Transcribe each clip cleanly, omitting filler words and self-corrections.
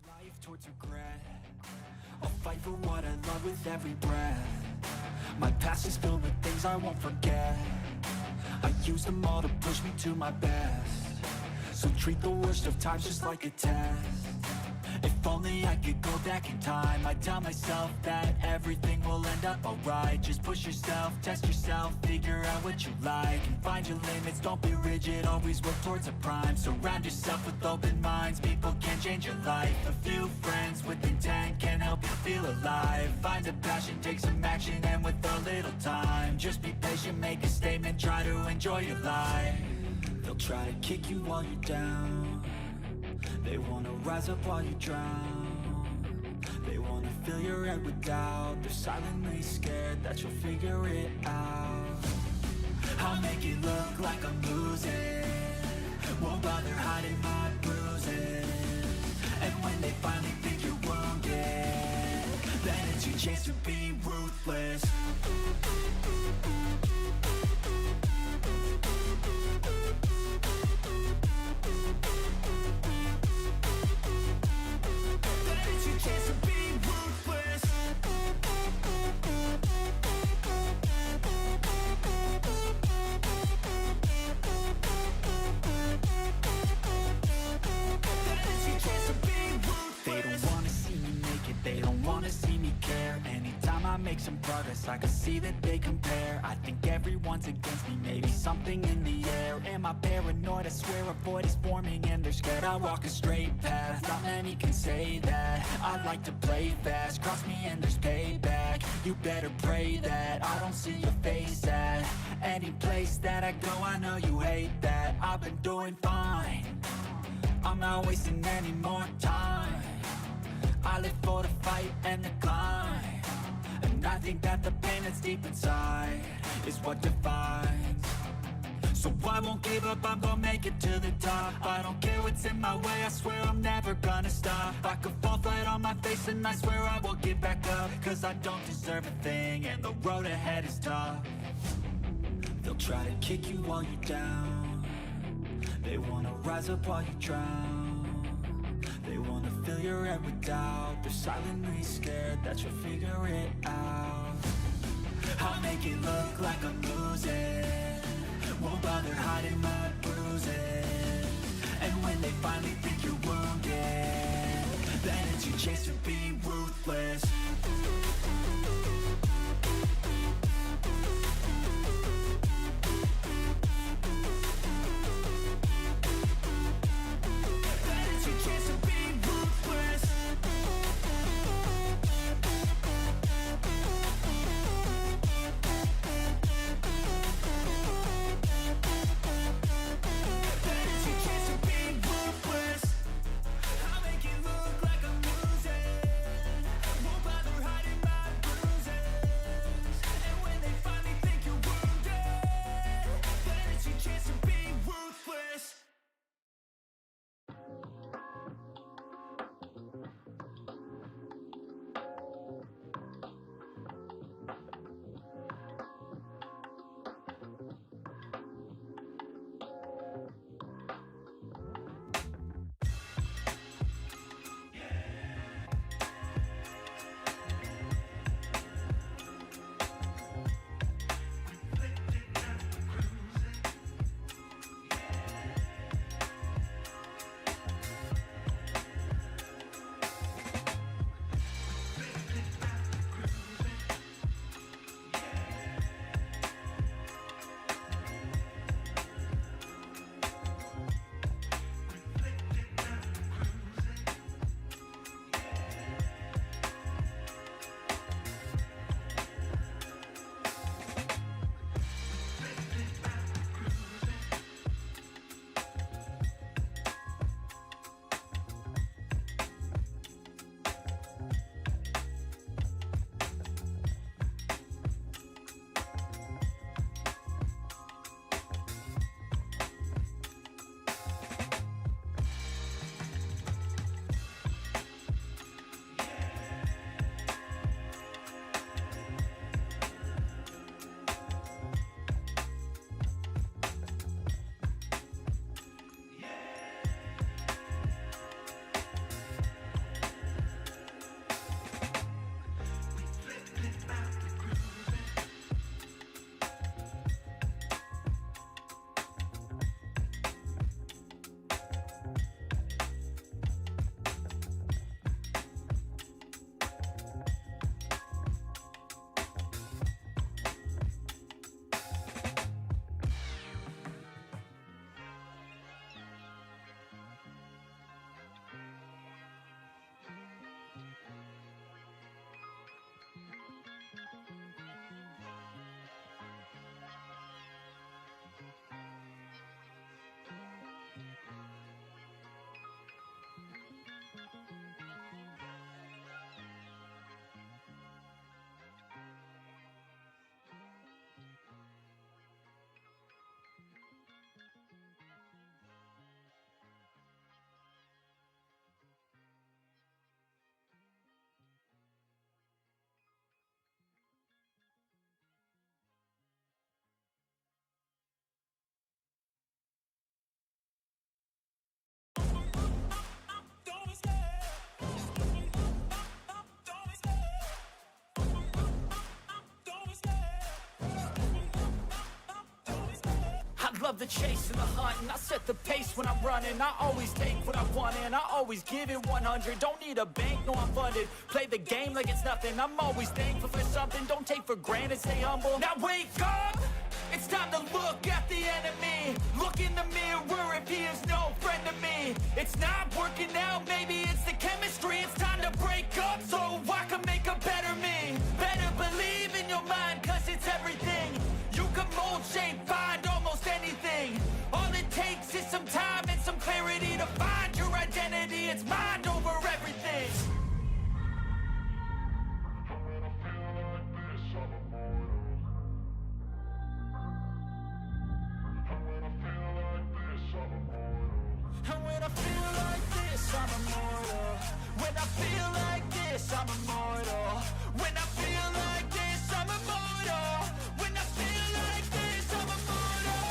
life towards regret. I'll fight for what I love with every breath. My past is filled with things I won't forget. I use them all to push me to my best. So treat the worst of times just like a test. If only I could go back in time, I'd tell myself that everything will end up alright. Just push yourself, test yourself, figure out what you like, and find your limits, don't be rigid, always work towards a prime. Surround yourself with open minds, people can change your life. A few friends with intent can help you feel alive. Find a passion, take some action, and with a little time, just be patient, make a statement, try to enjoy your life. They'll try to kick you while you're down. They wanna rise up while you drown. They wanna fill your head with doubt. They're silently scared that you'll figure it out. I'll make it look like I'm losing, won't bother hiding my bruises. And when they finally think you're wounded, then it's your chance to be ruthless. They don't wanna see me care. Anytime I make some progress, I can see that they compare. I think everyone's against me, maybe something in the air. Am I paranoid? I swear a void is forming and they're scared I walk a straight path. Not many can say that. I like to play fast, cross me and there's payback. You better pray that I don't see your face at any place that I go. I know you hate that. I've been doing fine, I'm not wasting any more time. I live for the fight and the climb, and I think that the pain that's deep inside is what defines. So I won't give up, I'm gonna make it to the top. I don't care what's in my way, I swear I'm never gonna stop. I could fall flat on my face and I swear I will get back up, cause I don't deserve a thing and the road ahead is tough. They'll try to kick you while you're down. They wanna rise up while you drown. They wanna fill your head with doubt. They're silently scared that you'll figure it out. I'll make it look like I'm losing, won't bother hiding my bruises. And when they finally think you're wounded, then it's your chance to be ruthless. Look like I'm losing. love the chase and the hunt, and I set the pace when I'm running. I always take what I want and I always give it 100. Don't need a bank, no I'm funded. Play the game like it's nothing. I'm always thankful for something. Don't take for granted, stay humble. Now wake up! It's time to look at the enemy. Look in the mirror if he is no friend to me. It's not working out, maybe it's the chemistry. It's time to break up so I can make a better me. Better believe in your mind, cause it's everything. You can mold, shape, find almost anything. All it takes is some time and some clarity to find your identity. It's mind over everything. And when I feel like this, I'm immortal. When I feel like this, I'm immortal. When I feel like this, I'm immortal. When I feel like this, I'm immortal.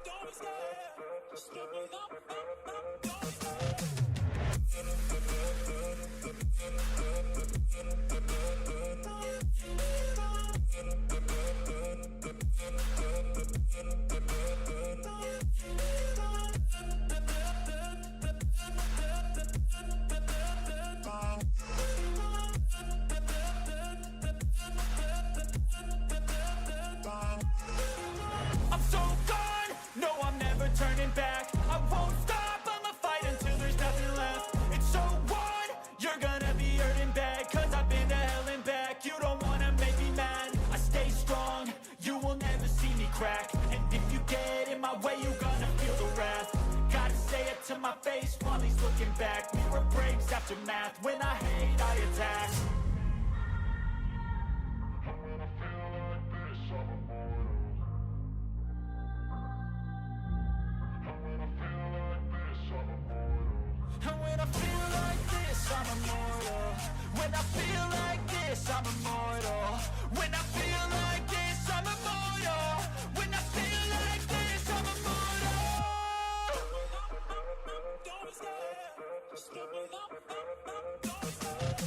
Don't stop, just give me up, don't stop. I'm so gone, no I'm never turning back. I won't stop, I'ma fight until there's nothing left. It's so on, you're gonna be hurting bad, cause I've been to hell and back. You don't wanna make me mad, I stay strong, you will never see me crack. And if you get in my way, you're gonna feel the wrath. Gotta say it to my face while he's looking back. Mirror breaks after math, when I hate I attack. And when I feel like this, I'm immortal. When I feel like this, I'm immortal. When I feel like this, I'm immortal. When I feel like this, I'm immortal. Don't stop, just give me up, don't stop.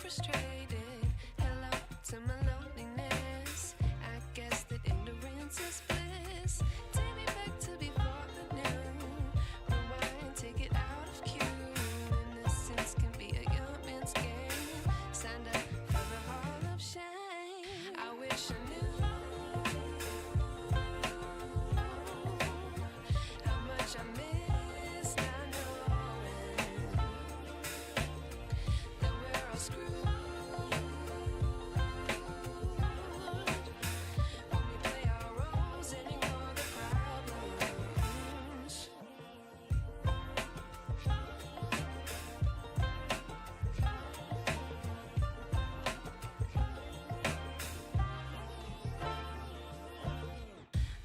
frustrated. Hello to my loneliness. I guess that ignorance is bliss. Take me back to before the new. Rewind, take it out of cue. Innocence can be a young man's game. Signed up for the hall of shame. I wish I knew how much I miss not knowing that we're all screwed when we play our roles and ignore the problems.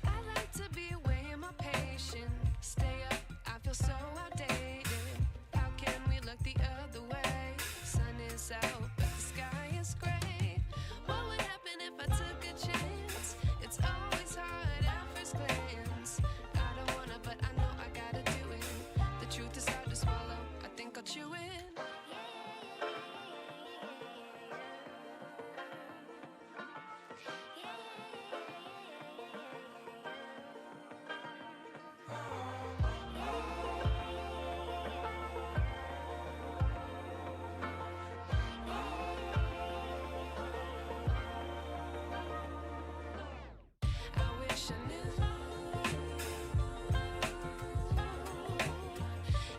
I like to be away in my patience. Stay up, I feel so outdated. How can we look the other way? Sun is out, but the sky is gray. What would happen if I took a chance? It's always hard at first glance. I don't wanna, but I know I gotta do it. The truth is hard to swallow, I think I'll chew it. I wish I knew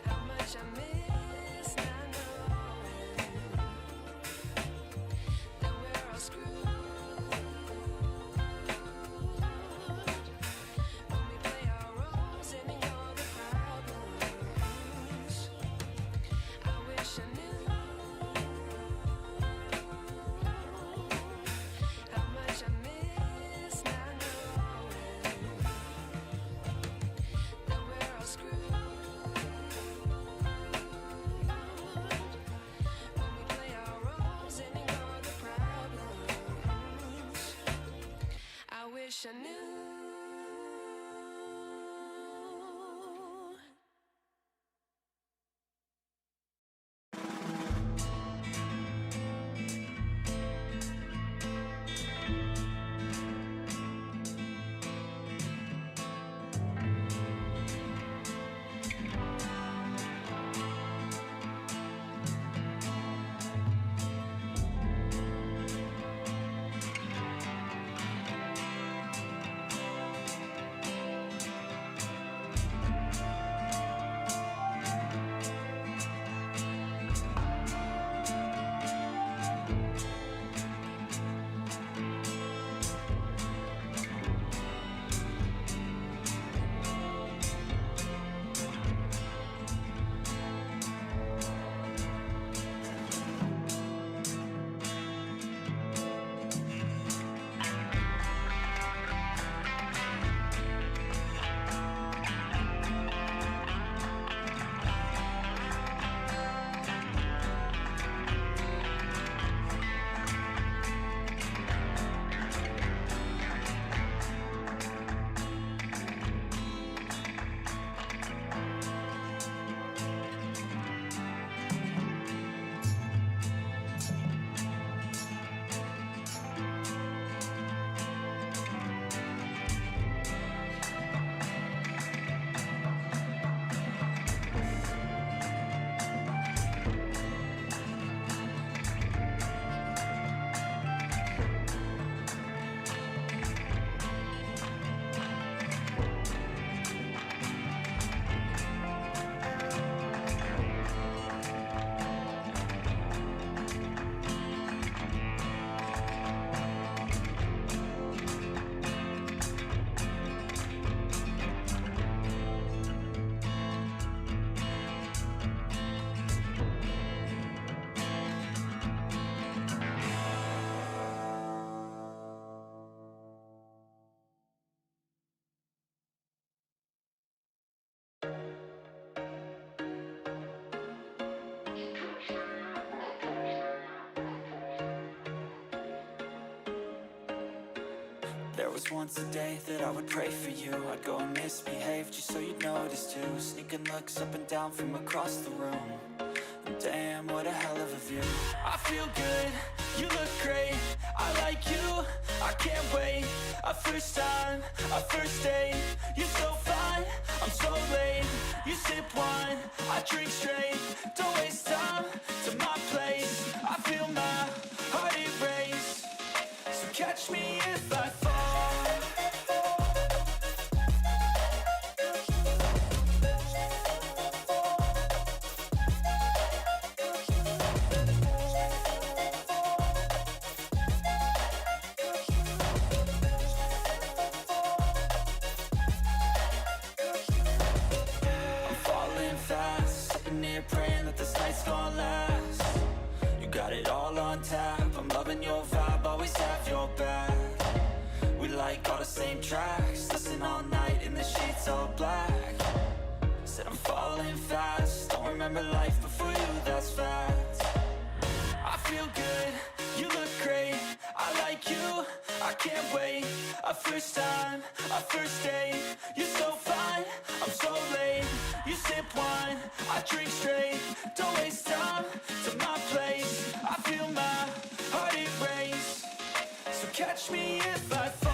how much I miss not knowing that we're all screwed when we play our roles and ignore the problems. I wish I knew how much I miss not knowing that we're all screwed when we play our roles and ignore the problems. I wish I knew. There was once a day that I would pray for you. I'd go and misbehave just so you'd notice too. Sneaking looks up and down from across the room. Damn, what a hell of a view. I feel good, you look great, I like you, I can't wait. A first time, a first date, you're so fine, I'm so late. You sip wine, I drink straight, don't waste time to my place. I feel my heart erase, so catch me if I fall. Praying that this night's gonna last. You got it all on tap, I'm loving your vibe, always have your back. We like all the same tracks, listen all night in the sheets all black. Said I'm falling fast, don't remember life before you, that's fact. I feel good, you look great, I like you, I can't wait. A first time, a first date, you're so fine, I'm so late. You sip wine, I drink straight, don't waste time to my place. I feel my heart erase, so catch me if I fall.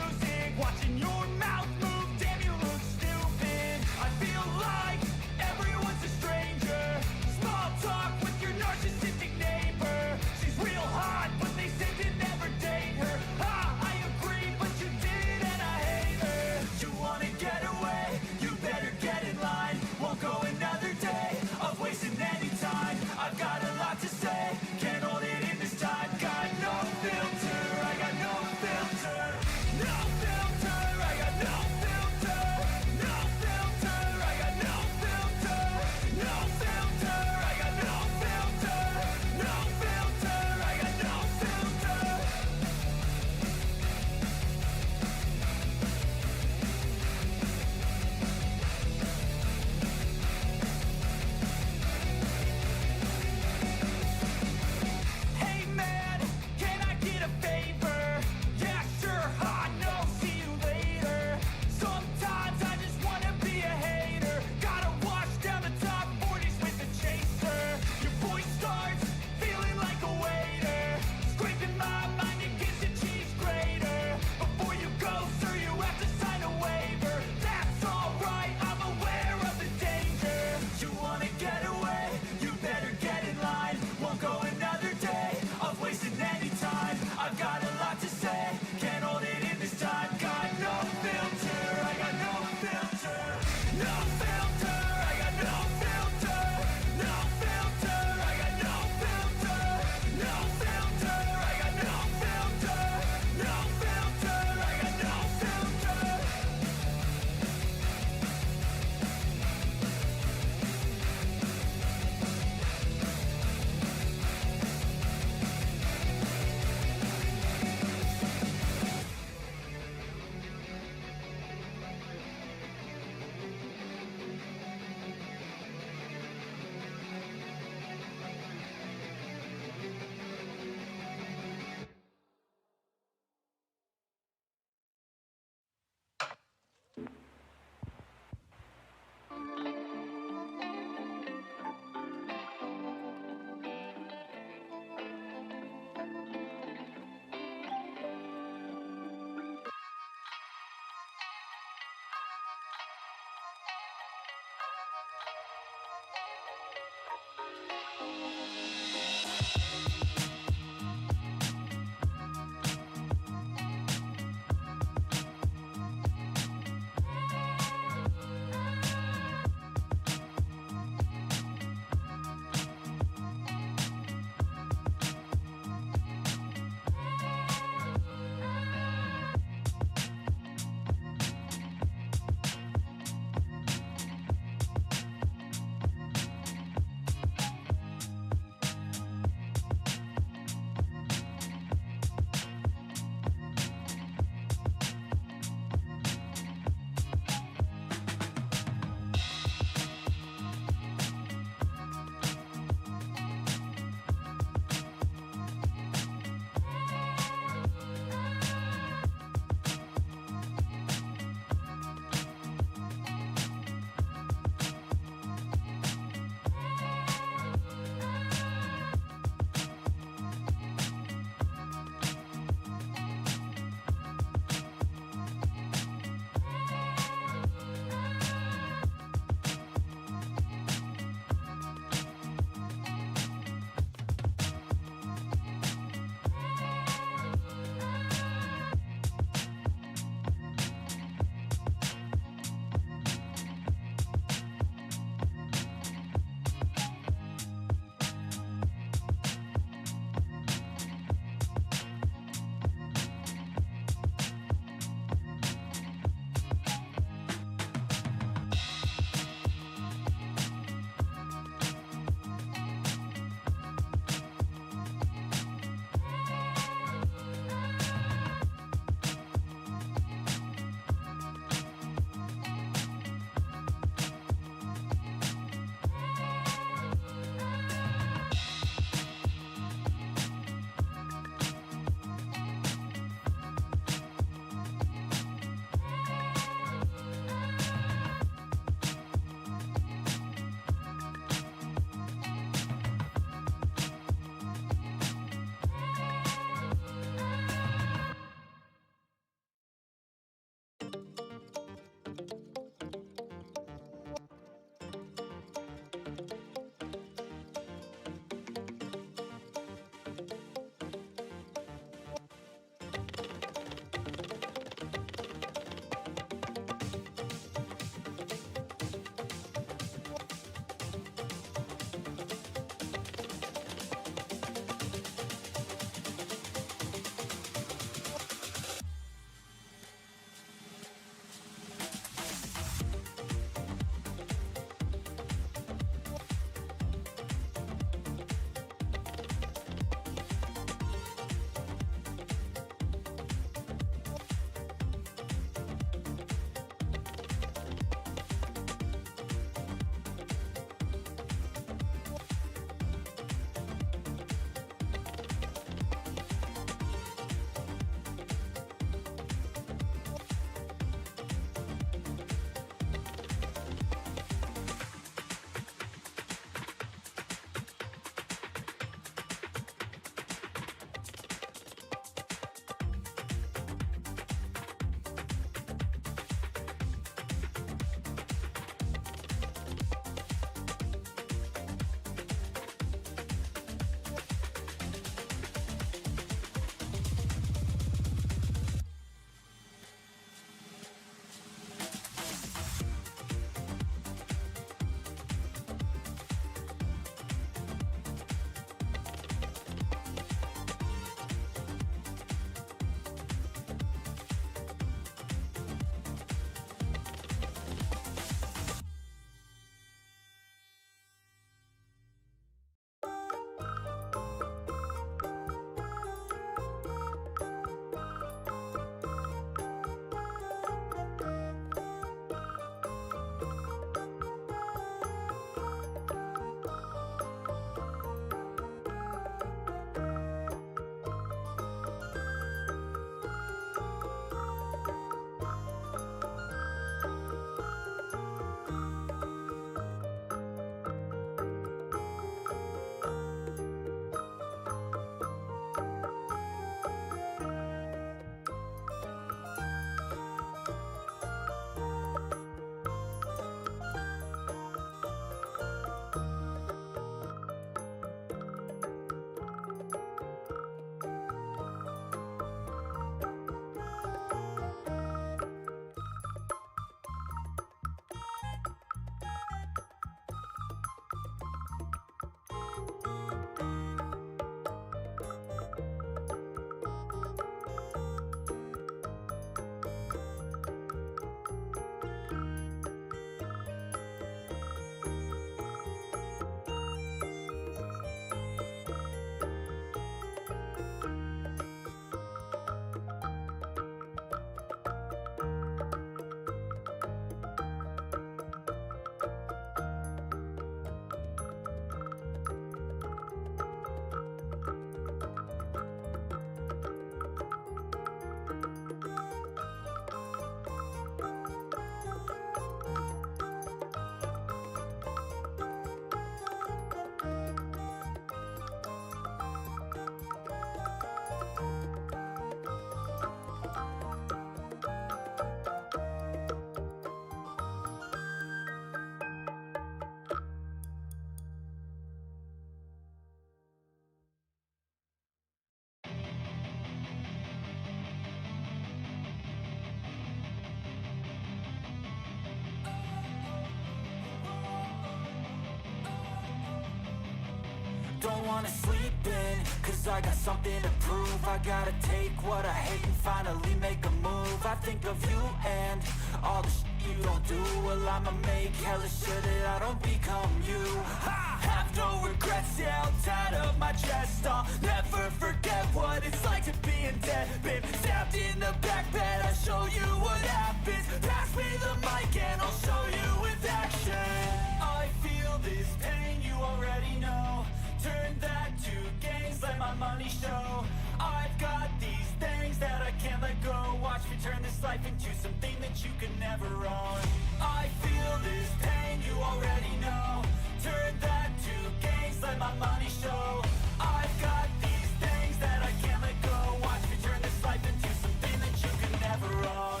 wanna sleep in, cause I got something to prove. I gotta take what I hate and finally make a move. I think of you and all the shit you don't do. Well, I'ma make hella sure that I don't become you. I have no regrets, yeah, I'll tie up my chest. I'll never forget what it's like to be in debt. Been stabbed in the back bed, I'll show you what happens. Pass me the mic and I'll show you with action. I feel this pain, you already know. Turn that to gains, let my money show. I've got these things that I can't let go. Watch me turn this life into something that you could never own. I feel this pain, you already know. Turn that to gains, let my money show. I've got these things that I can't let go. Watch me turn this life into something that you could never own.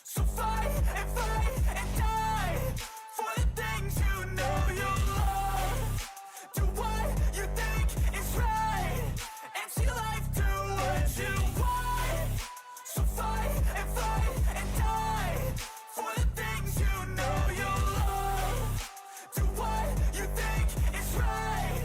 So fight and die for the things you know you love. Do what you think is right and see life do what you want. So fight and die for the things you know you love. Do what you think is right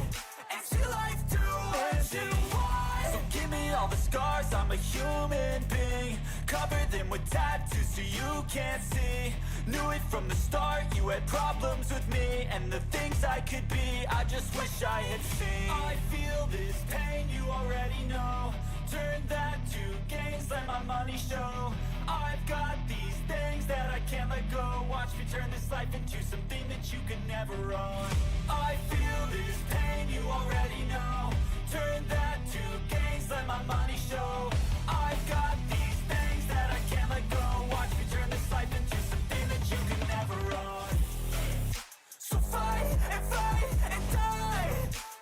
and see life do what you want. So give me all the scars, I'm a human being. Cover them with tattoos so you can't see. Knew it from the start, you had problems with me and the things I could be, I just wish I had seen. I feel this pain, you already know. Turn that to gains, let my money show. I've got these things that I can't let go. Watch me turn this life into something that you could never own. I feel this pain, you already know. Turn that to gains, let my money show. I've got these things that I can't let go. Watch me turn this life into something that you could never own. So fight and die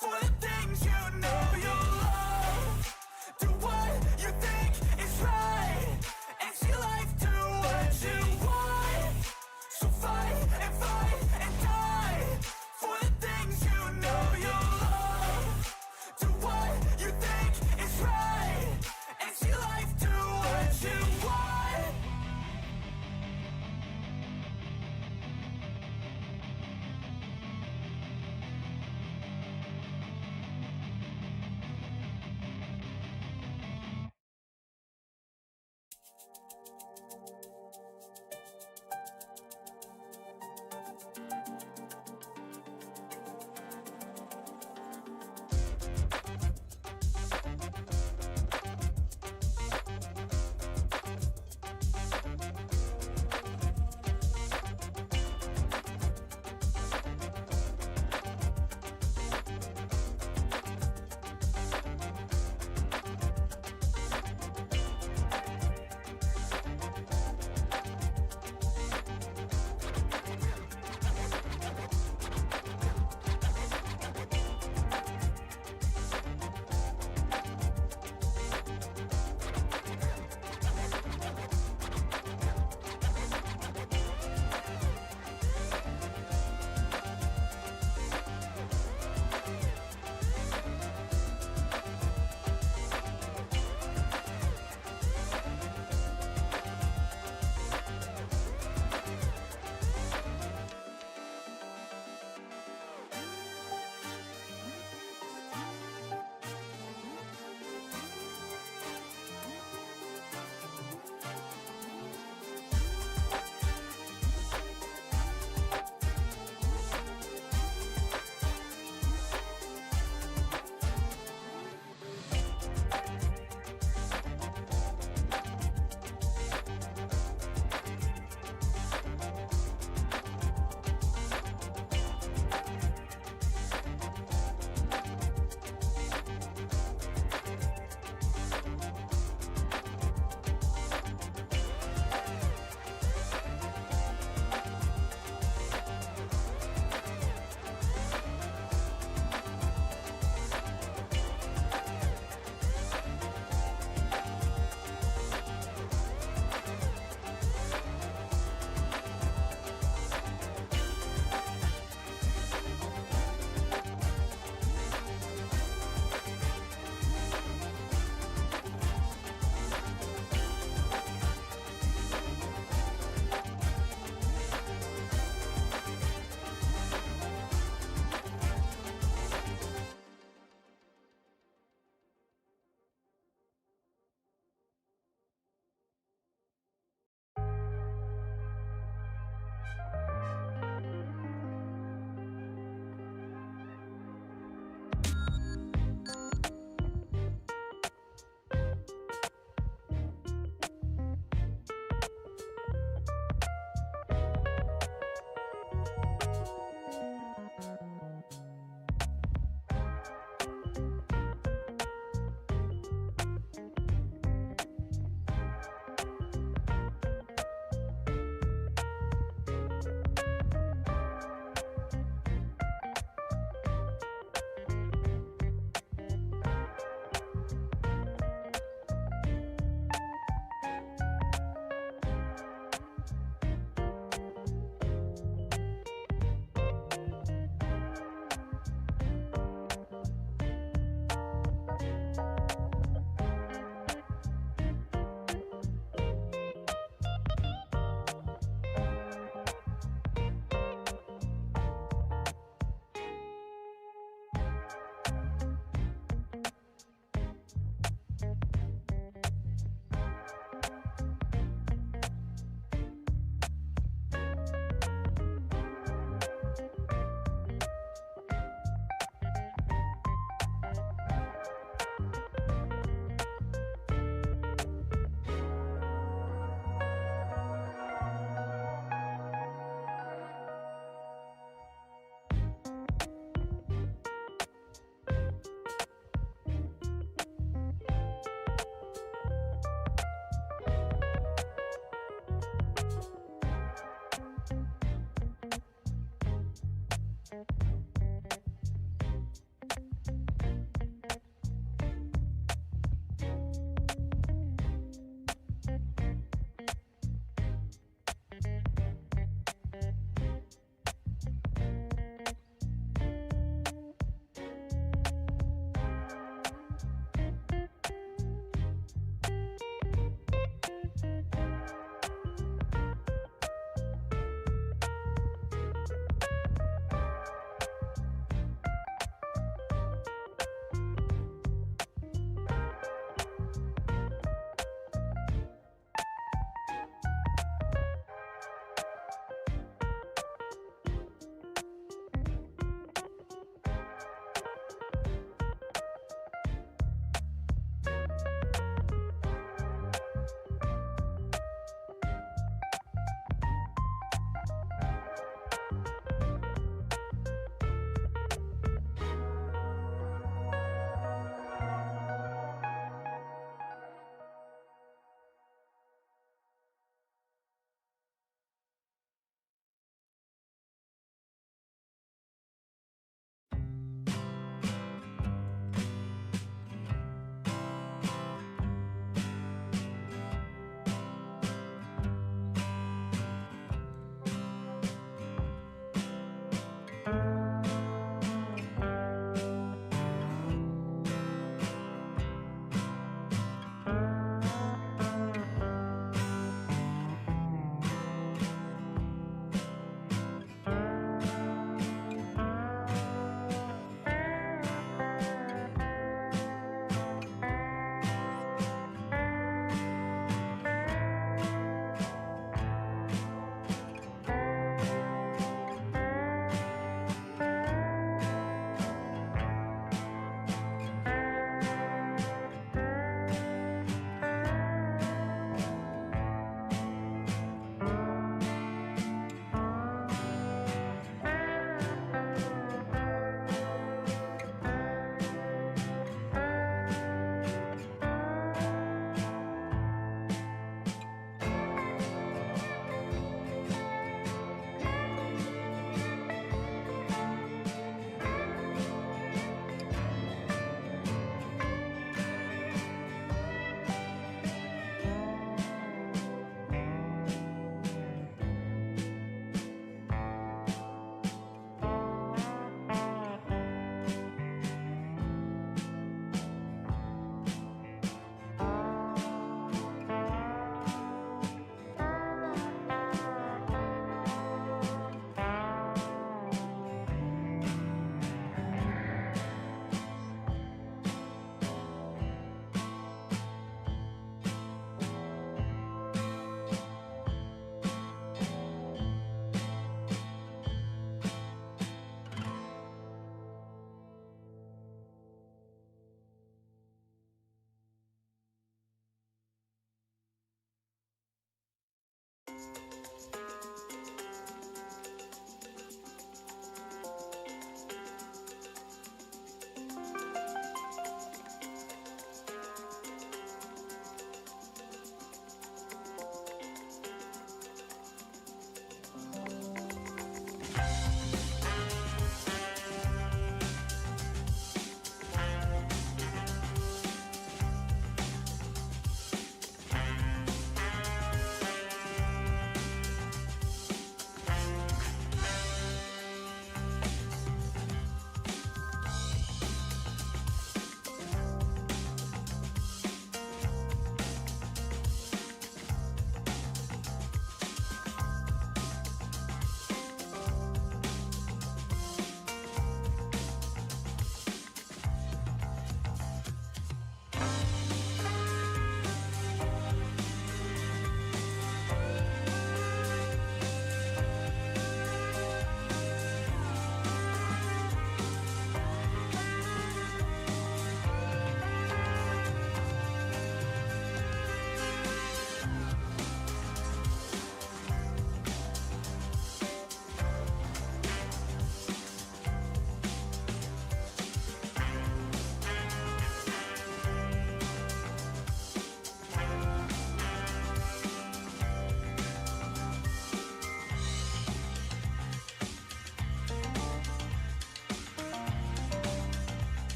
for the things you know you love. Do what you think is right and see life do what you want. So fight and die for the things you know you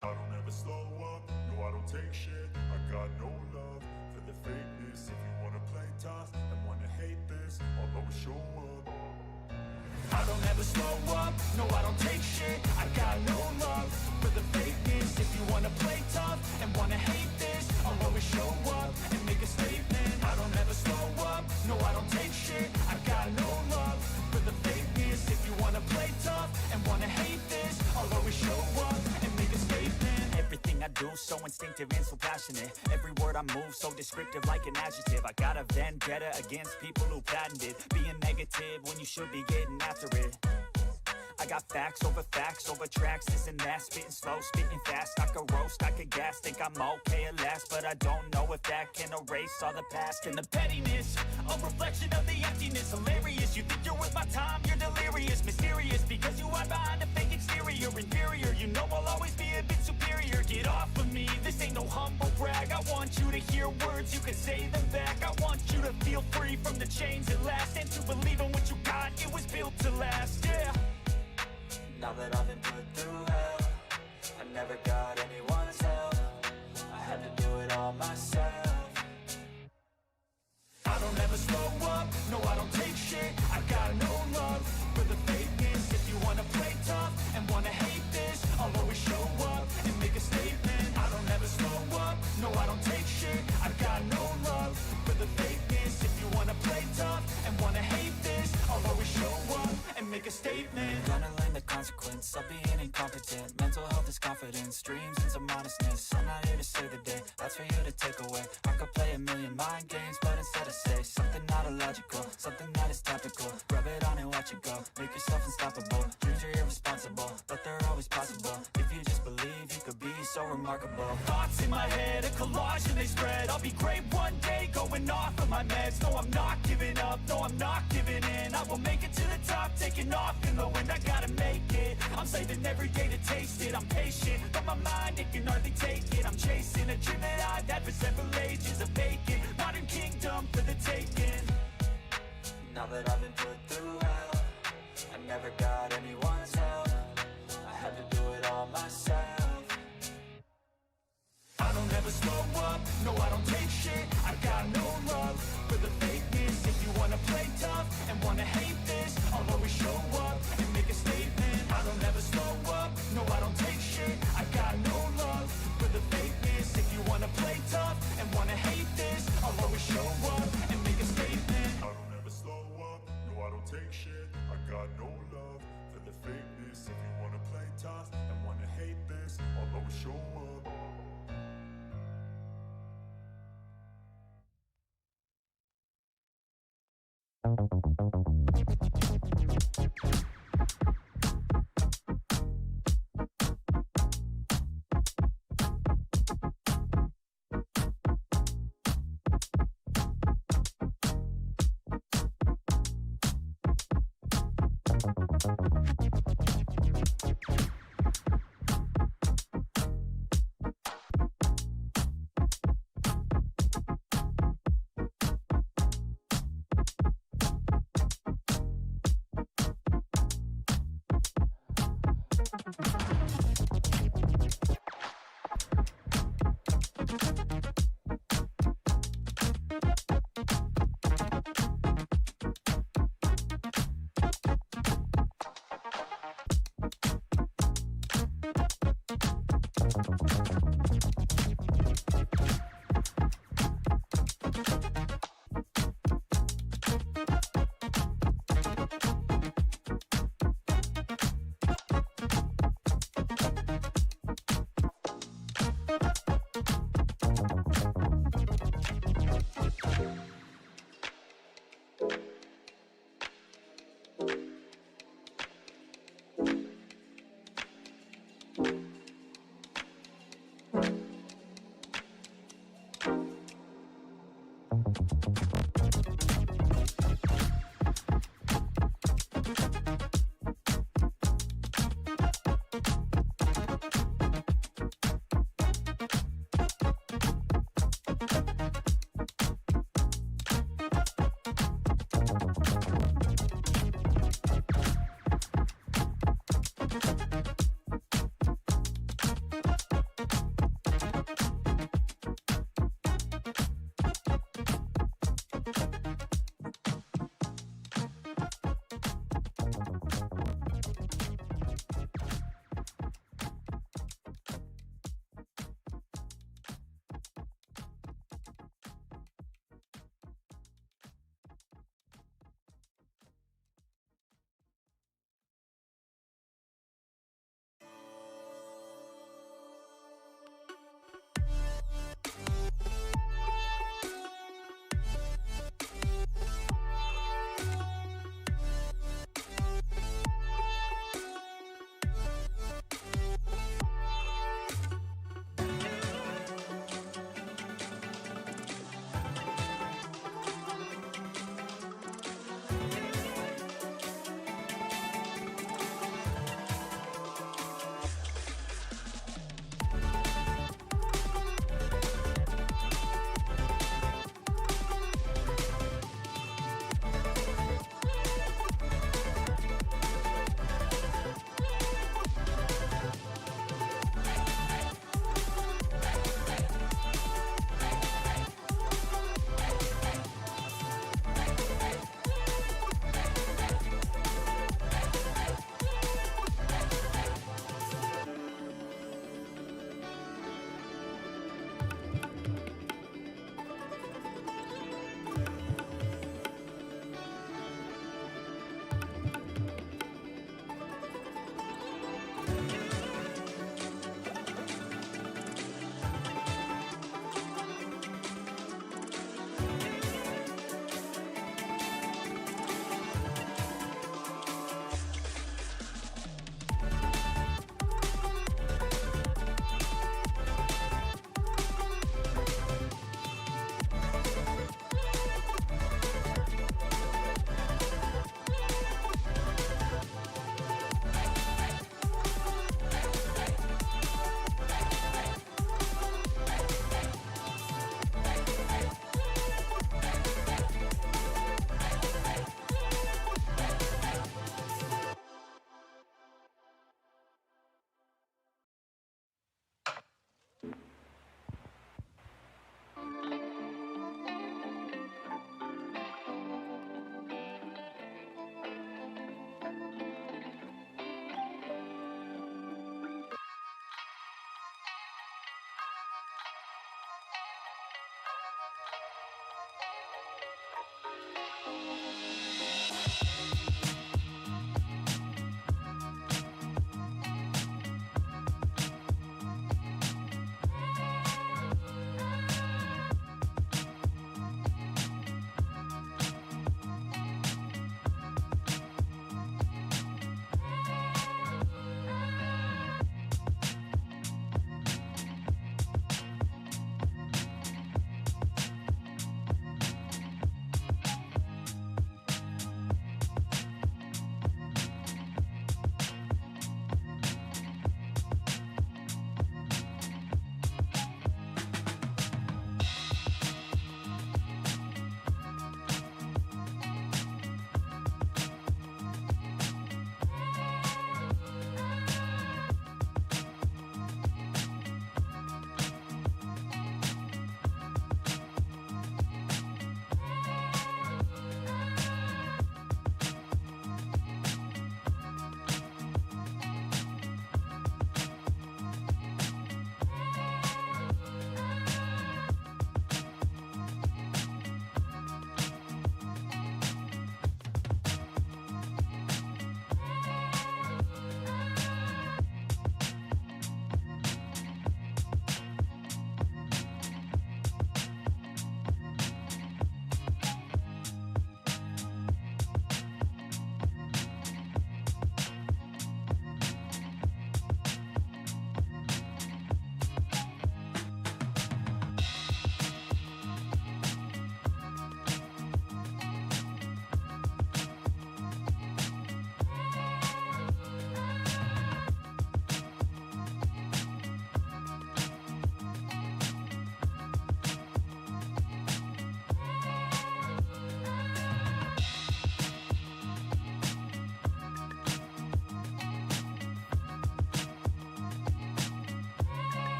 I don't ever slow up, no I don't take shit. I got no love for the fakeness. If you wanna play tough and wanna hate this, I'll always show up. I don't ever slow up, no I don't take shit. I got no love for the fakeness. If you wanna play tough and wanna hate this, I'll always show up and make a statement. I don't ever slow up, no I don't take shit. I got no love for the fakeness. If you wanna play tough and wanna hate this, I'll always show up and make a statement. Everything I do so instinctive and so passionate. Every word I move so descriptive like an adjective. I got a vendetta against people who patented being negative when you should be getting after it. I got facts over tracks, this and that. Spitting slow, spitting fast. I could roast, I could gas. Think I'm okay at last, but I don't know if that can erase all the past. And the pettiness, a reflection of the emptiness. Hilarious, you think you're worth my time, you're delirious. Mysterious, because you hide behind a fake exterior. Inferior, you know I'll always be a bit superior. Get off of me, this ain't no humble brag. I want you to hear words, you can say them back. I want you to feel free from the chains at last, and to believe in what you got, it was built to last, yeah. Now that I've been put through hell, I never got anyone's help. I had to do it all myself. I don't ever slow up, no I don't take shit. I got no love for the fakeness. If you wanna play tough and wanna hate this, I'll always show up and make a statement. I don't ever slow up, no I don't take shit. I got no love for the fakeness. If you wanna play tough and wanna hate this, I'll always show up and make a statement. Gonna learn the consequence of being incompetent. Mental health is confidence, dreams and some honestness. I'm not here to save the day, that's for you to take away. I could play a million mind games, but instead I say something not illogical, something that is topical. Rub it on and watch it go, make yourself unstoppable. Dreams are irresponsible, but they're always possible. If you just believe, you could be so remarkable. Thoughts in my head, a collage and they spread. I'll be great one day, going off of my meds. No, I'm not giving up, no, I'm not giving in. I will make it to the top, taking off in the wind. I gotta make it, I'm saving every day to taste it. I'm patient, but my mind, it can hardly take it. I'm chasing a dream that I've had for several ages. A vacant, modern kingdom for the taking. Now that I've been put through hell, I never got anyone's help. I had to do it all myself. I don't ever slow up, no I don't take shit. I got no love for the fakeness. If you wanna play tough and wanna hate this, I'll always show up and make a statement. I don't ever slow up, no I don't take shit. I got no love for the fakeness. If you wanna play tough and wanna hate this, I'll always show up and make a statement. I don't ever slow up, no I don't take shit. I got no love for the fakeness. If you wanna play tough and wanna hate this, I'll always show up.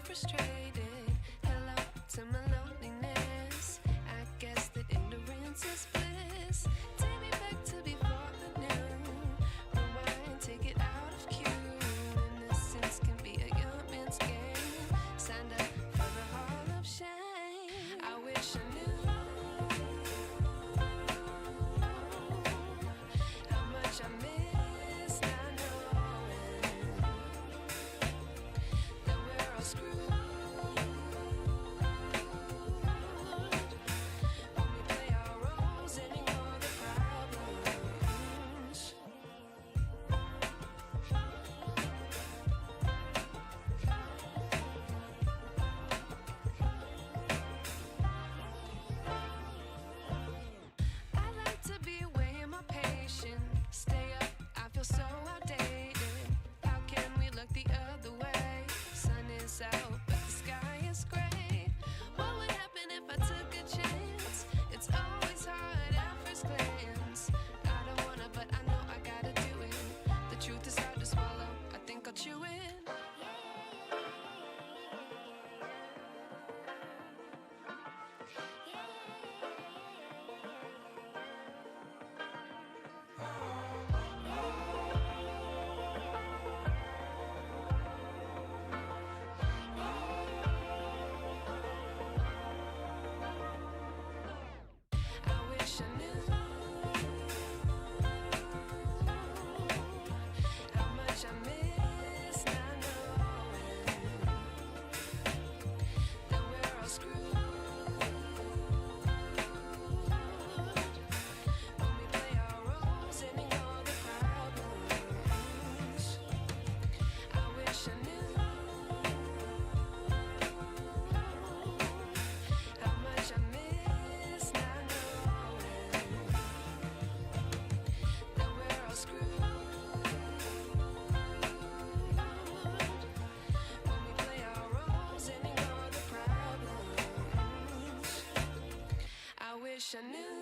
frustrated. Hello to my loneliness. I guess that ignorance is bliss. Take me back to before the noon. Rewind, take it out of cue. Innocence can be a young man's game. Signed up for the hall of shame. I wish I knew how much I miss not knowing that we're all screwed when we play our roles and ignore the problems. I like to be away in my patience. Stay up, I feel so outdated. How can we look the other way? Sun is out, but the sky is gray. What would happen if I took a chance? It's always hard at first glance. I don't wanna, but I know I gotta do it. The truth is hard to swallow, I think I'll chew it. I wish I knew how much I miss not knowing that we're all screwed when we play our roles and ignore the problems. I wish I knew how much I miss not knowing that we're all screwed when we play our roles and ignore the problems. I wish I knew.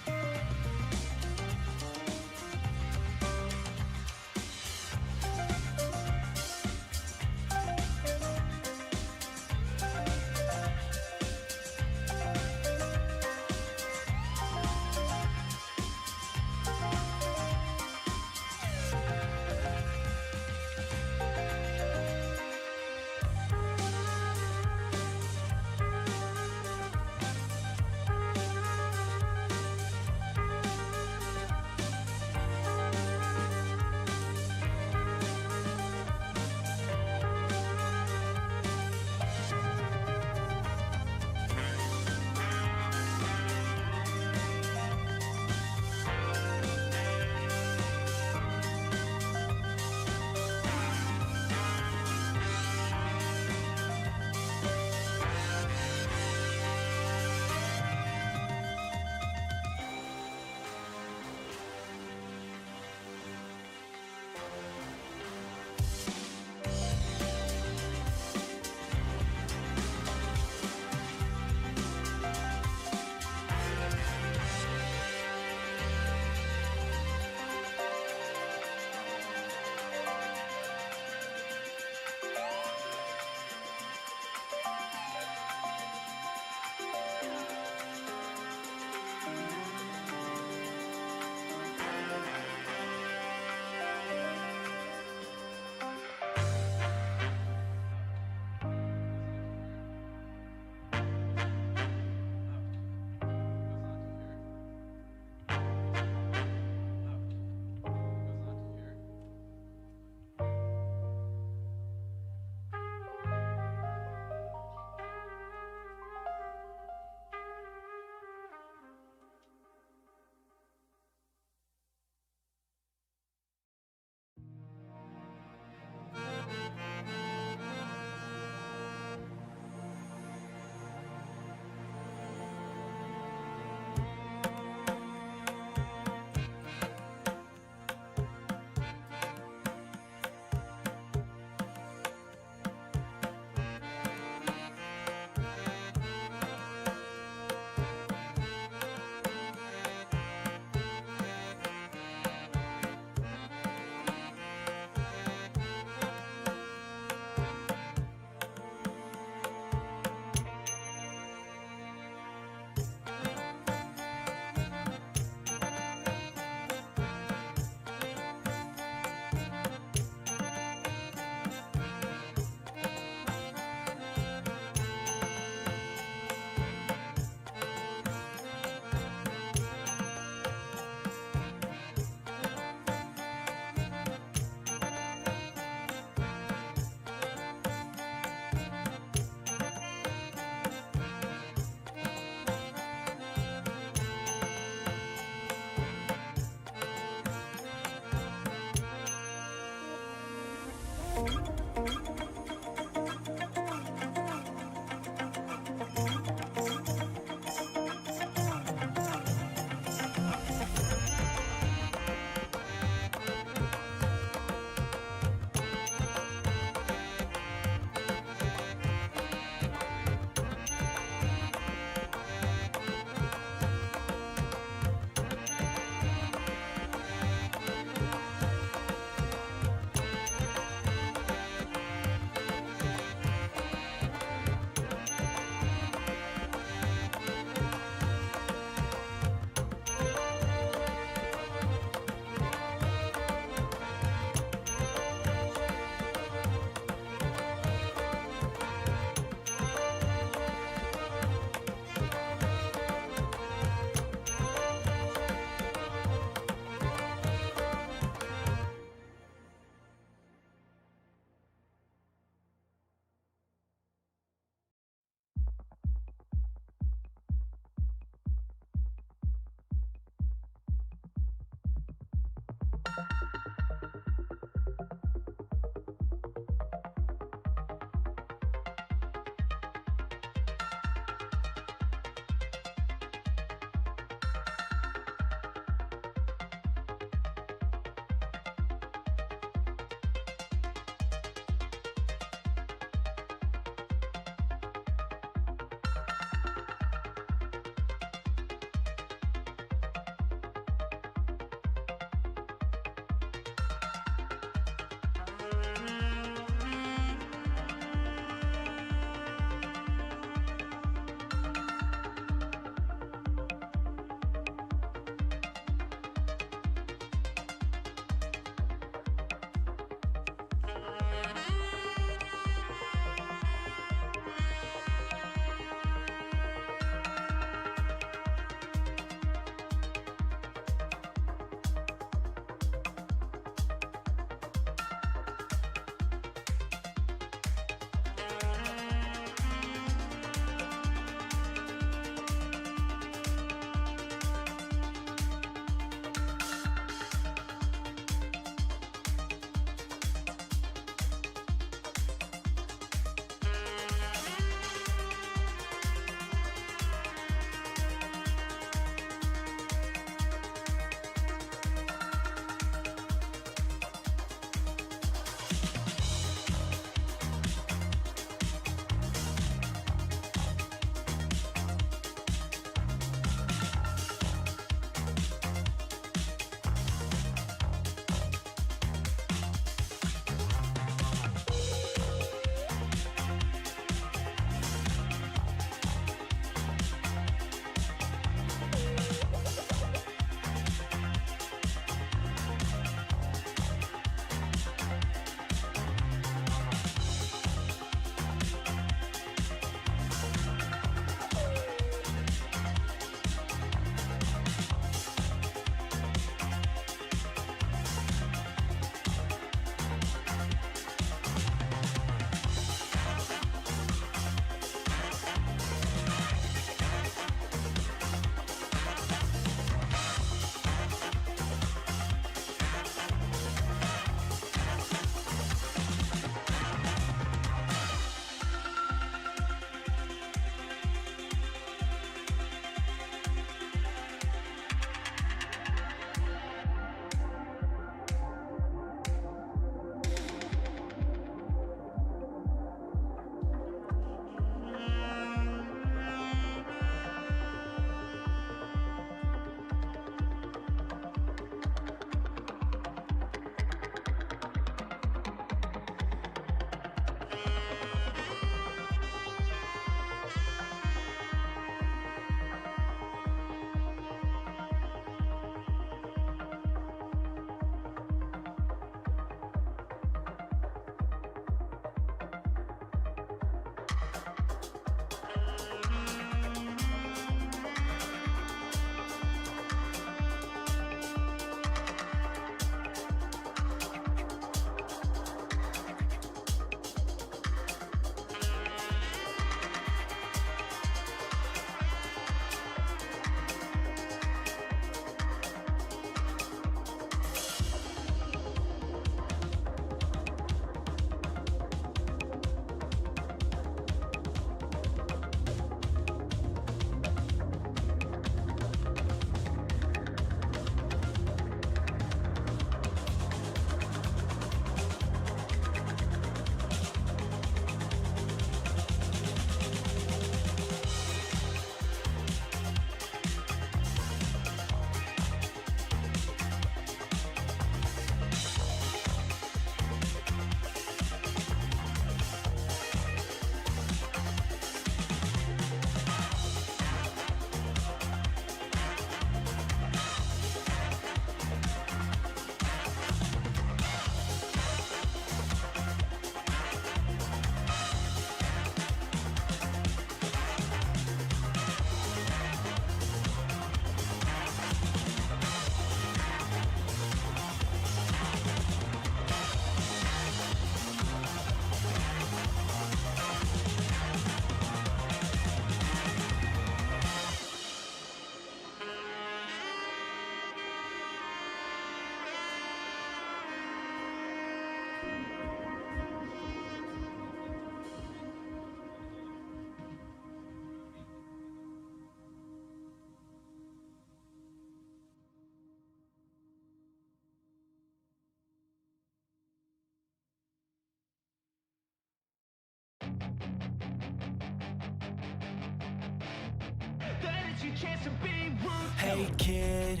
Hey kid,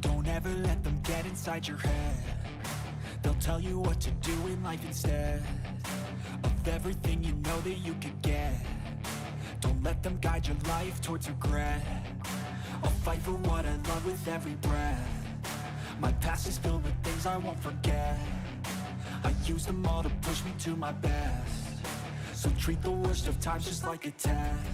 don't ever let them get inside your head. They'll tell you what to do in life instead of everything you know that you could get. Don't let them guide your life towards regret. I'll fight for what I love with every breath. My past is filled with things I won't forget. I use them all to push me to my best. So treat the worst of times just like a test.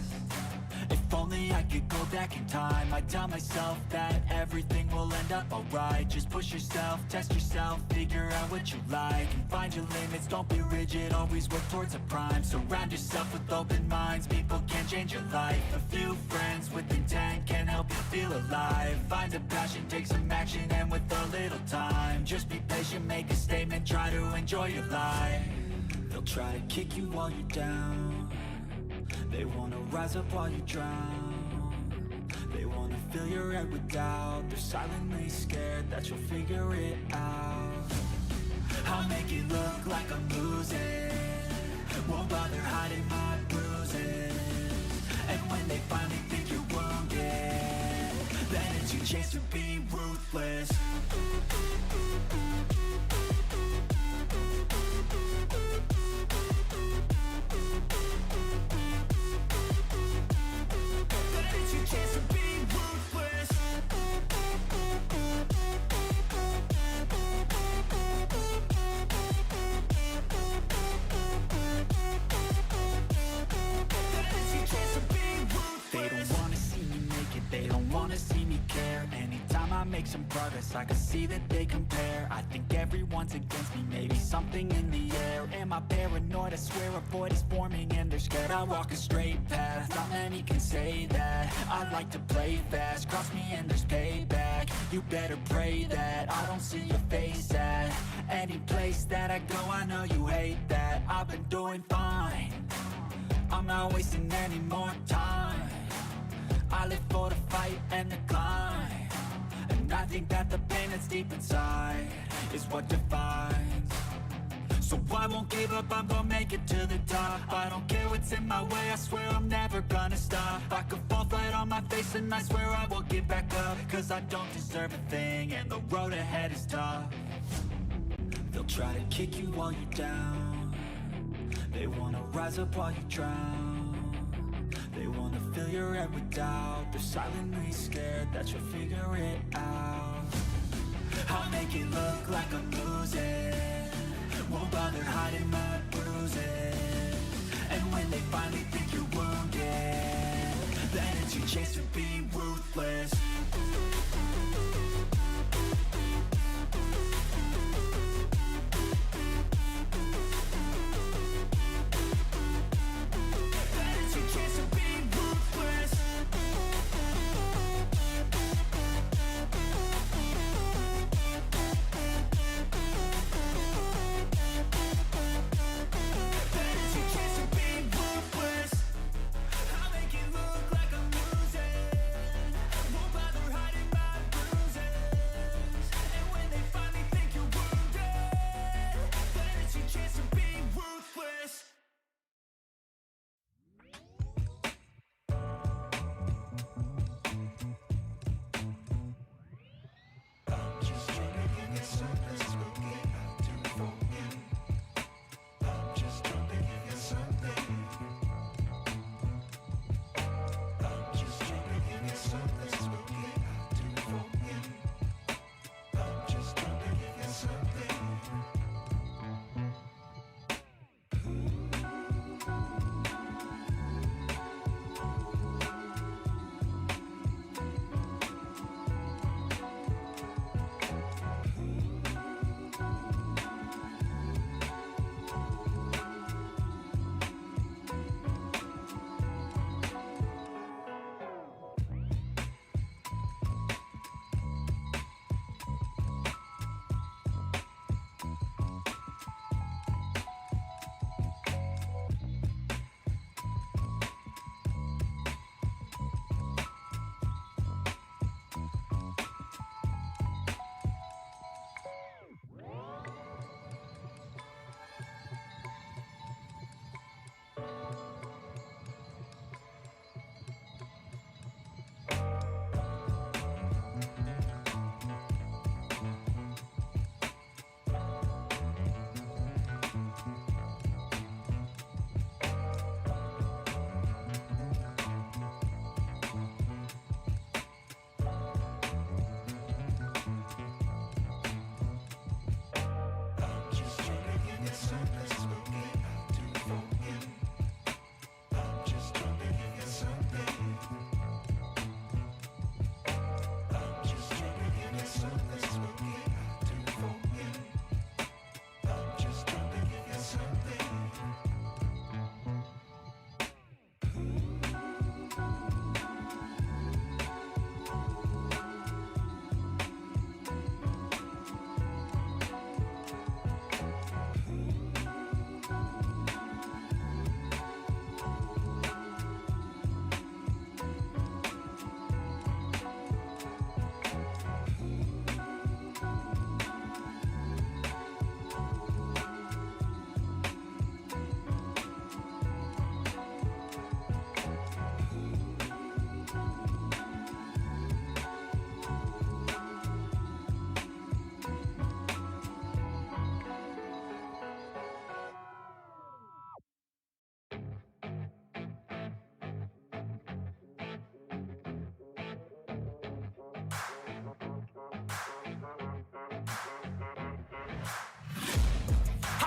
If only I could go back in time, I'd tell myself that everything will end up alright. Just push yourself, test yourself, figure out what you like, and find your limits, don't be rigid, always work towards a prime. Surround yourself with open minds, people can change your life. A few friends with intent can help you feel alive. Find a passion, take some action, and with a little time, just be patient, make a statement, try to enjoy your life. They'll try to kick you while you're down. They wanna rise up while you drown. They wanna fill your head with doubt. They're silently scared that you'll figure it out. I'll make it look like I'm losing. Won't bother hiding my bruises. And when they finally think you're wounded, then it's your chance to be ruthless. Make some progress, I can see that they compare. I think everyone's against me, maybe something in the air. Am I paranoid? I swear a void is forming and they're scared. I walk a straight path, not many can say that. I like to play fast, cross me and there's payback. You better pray that I don't see your face at any place that I go. I know you hate that. I've been doing fine, I'm not wasting any more time. I live for the fight and the climb. And I think that the pain that's deep inside is what defines. So I won't give up, I'm gonna make it to the top. I don't care what's in my way, I swear I'm never gonna stop. I could fall flat on my face and I swear I won't get back up. Cause I don't deserve a thing and the road ahead is tough. They'll try to kick you while you're down. They wanna rise up while you drown. They wanna fill your head with doubt. They're silently scared that you'll figure it out. I'll make it look like I'm losing. Won't bother hiding my bruises. And when they finally think you're wounded, then it's your chance to be ruthless.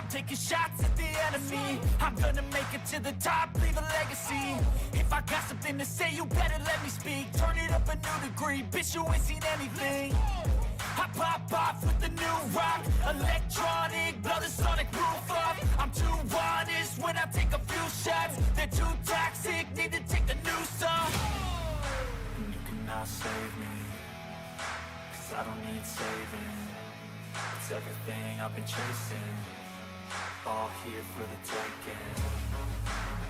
taking shots at the enemy. I'm gonna make it to the top, leave a legacy. If I got something to say, you better let me speak. Turn it up a new degree, bitch, you ain't seen anything. I pop off with the new rock, electronic, blow the sonic roof up. I'm too honest when I take a few shots. They're too toxic, need to take a new song. And you cannot save me, 'cause I don't need saving. It's everything I've been chasing, all here for the taking.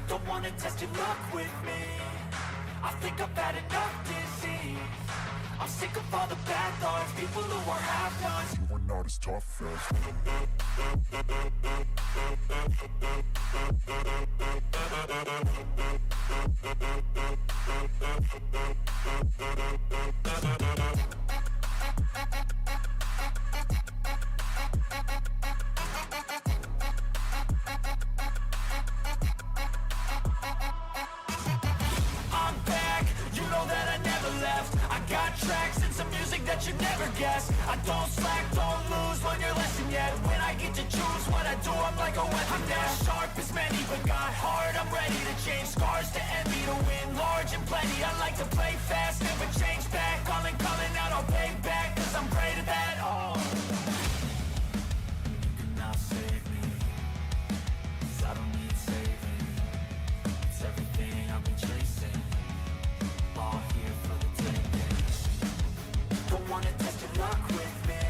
Don't wanna test your luck with me, I think I've had enough disease. I'm sick of all the bad thoughts, people who are half-nots. You are not as tough as I'm back, you know that I never left. I got tracks and some music that you never guessed. I don't slack, don't lose, learn your lesson yet. When I get to choose what I do, I'm like a weapon. I'm not sharp as many, but got heart. I'm ready to change scars to envy, to win large and plenty. I like to play fast, never change back. Calling out, I'll pay back, 'cause I'm great at that. Oh, you cannot save me, 'cause I don't need saving. It's everything I've been chasing, all here for the taking. Don't wanna test your luck with me,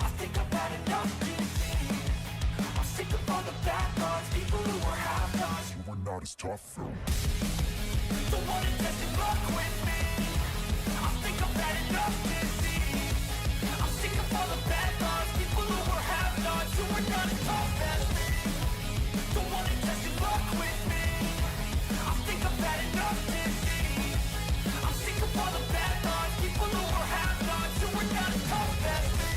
I think I've had enough disease. I'm sick of all the bad thoughts, people who are half-nots. you are not as tough as Don't wanna test your luck with me, I think I've had enough disease. I'm sick of all the bad thoughts, people who are half-nots, who are not as tough as me. Don't wanna test your luck with me, I think I've had enough disease. I'm sick of all the bad thoughts, people who are half-nots, who are not as tough as me.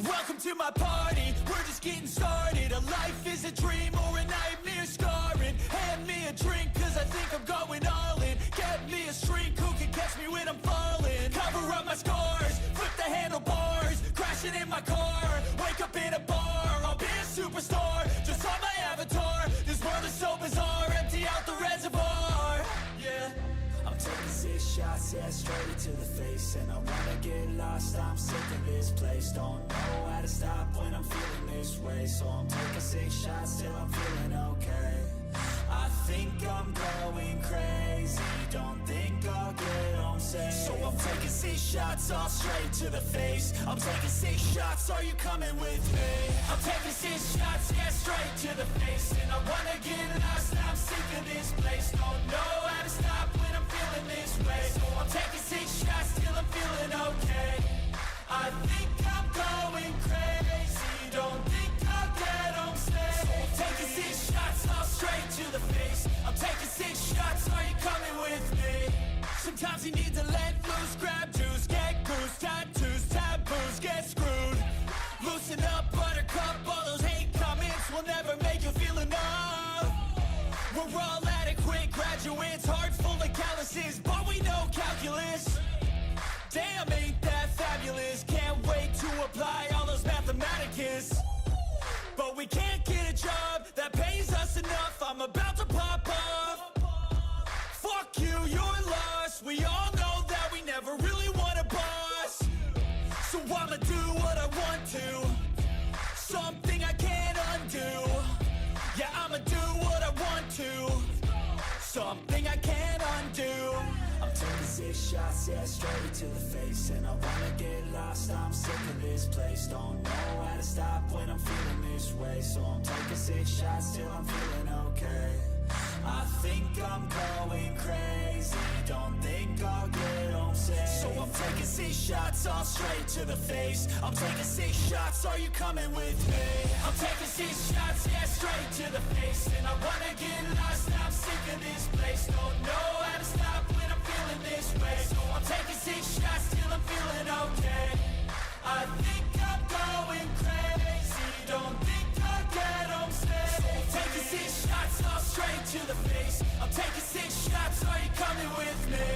Welcome to my party, we're just getting started. A life is a dream or a nightmare scarring. Hand me a drink cause I think I'm going all in. Get me a shrink who can catch me when I'm falling. Cover up my shots, yeah, straight to the face. And I wanna get lost, I'm sick of this place. Don't know how to stop when I'm feeling this way. So I'm taking 6 shots till I'm feeling okay. I think I'm going crazy, don't think I'll get home safe. So I'm taking 6 shots, all straight to the face. I'm taking 6 shots, are you coming with me? I'm taking 6 shots, yeah, straight to the face. And I wanna get lost, I'm sick of this place. Don't know how to stop when I'm feeling this way. So I'm taking 6 shots till I'm feeling okay. I think I'm going crazy, don't think I'll get home safe. So I'm taking 6 shots, all straight to the face. I'm taking 6 shots, are you coming with me? Sometimes you need to let loose, grab juice, get goose, tattoos, taboos, get screwed. Loosen up, buttercup, all those hate comments will never make you feel enough. We're all adequate graduates, heart full of calluses, but we know calculus. Damn, ain't that fabulous? Can't wait to apply all those mathematicus. But we can't get a job that pays us enough. I'm about to pop off. Fuck you, you're lost. We all know that we never really want a boss. So I'ma do what I want to, something I can't undo. Yeah, I'ma do what I want to, something I can't undo. I'm taking 6 shots, yeah, straight to the face. And I wanna get lost, I'm sick of this place. Don't know how to stop when I'm feeling this way. So I'm taking 6 shots till I'm feeling okay. I think I'm going crazy, don't think I'll get home safe. So I'm taking 6 shots, all straight to the face. I'm taking 6 shots, are you coming with me? I'm taking 6 shots, yeah, straight to the face. And I wanna get lost, I'm sick of this place. Don't know how to stop when I'm feeling this way. So I'm taking 6 shots till I'm feeling okay. I think I'm going crazy, don't think I'll get home safe. So I'm taking 6 shots, all straight to the face. I'm taking 6 shots, are you coming with me?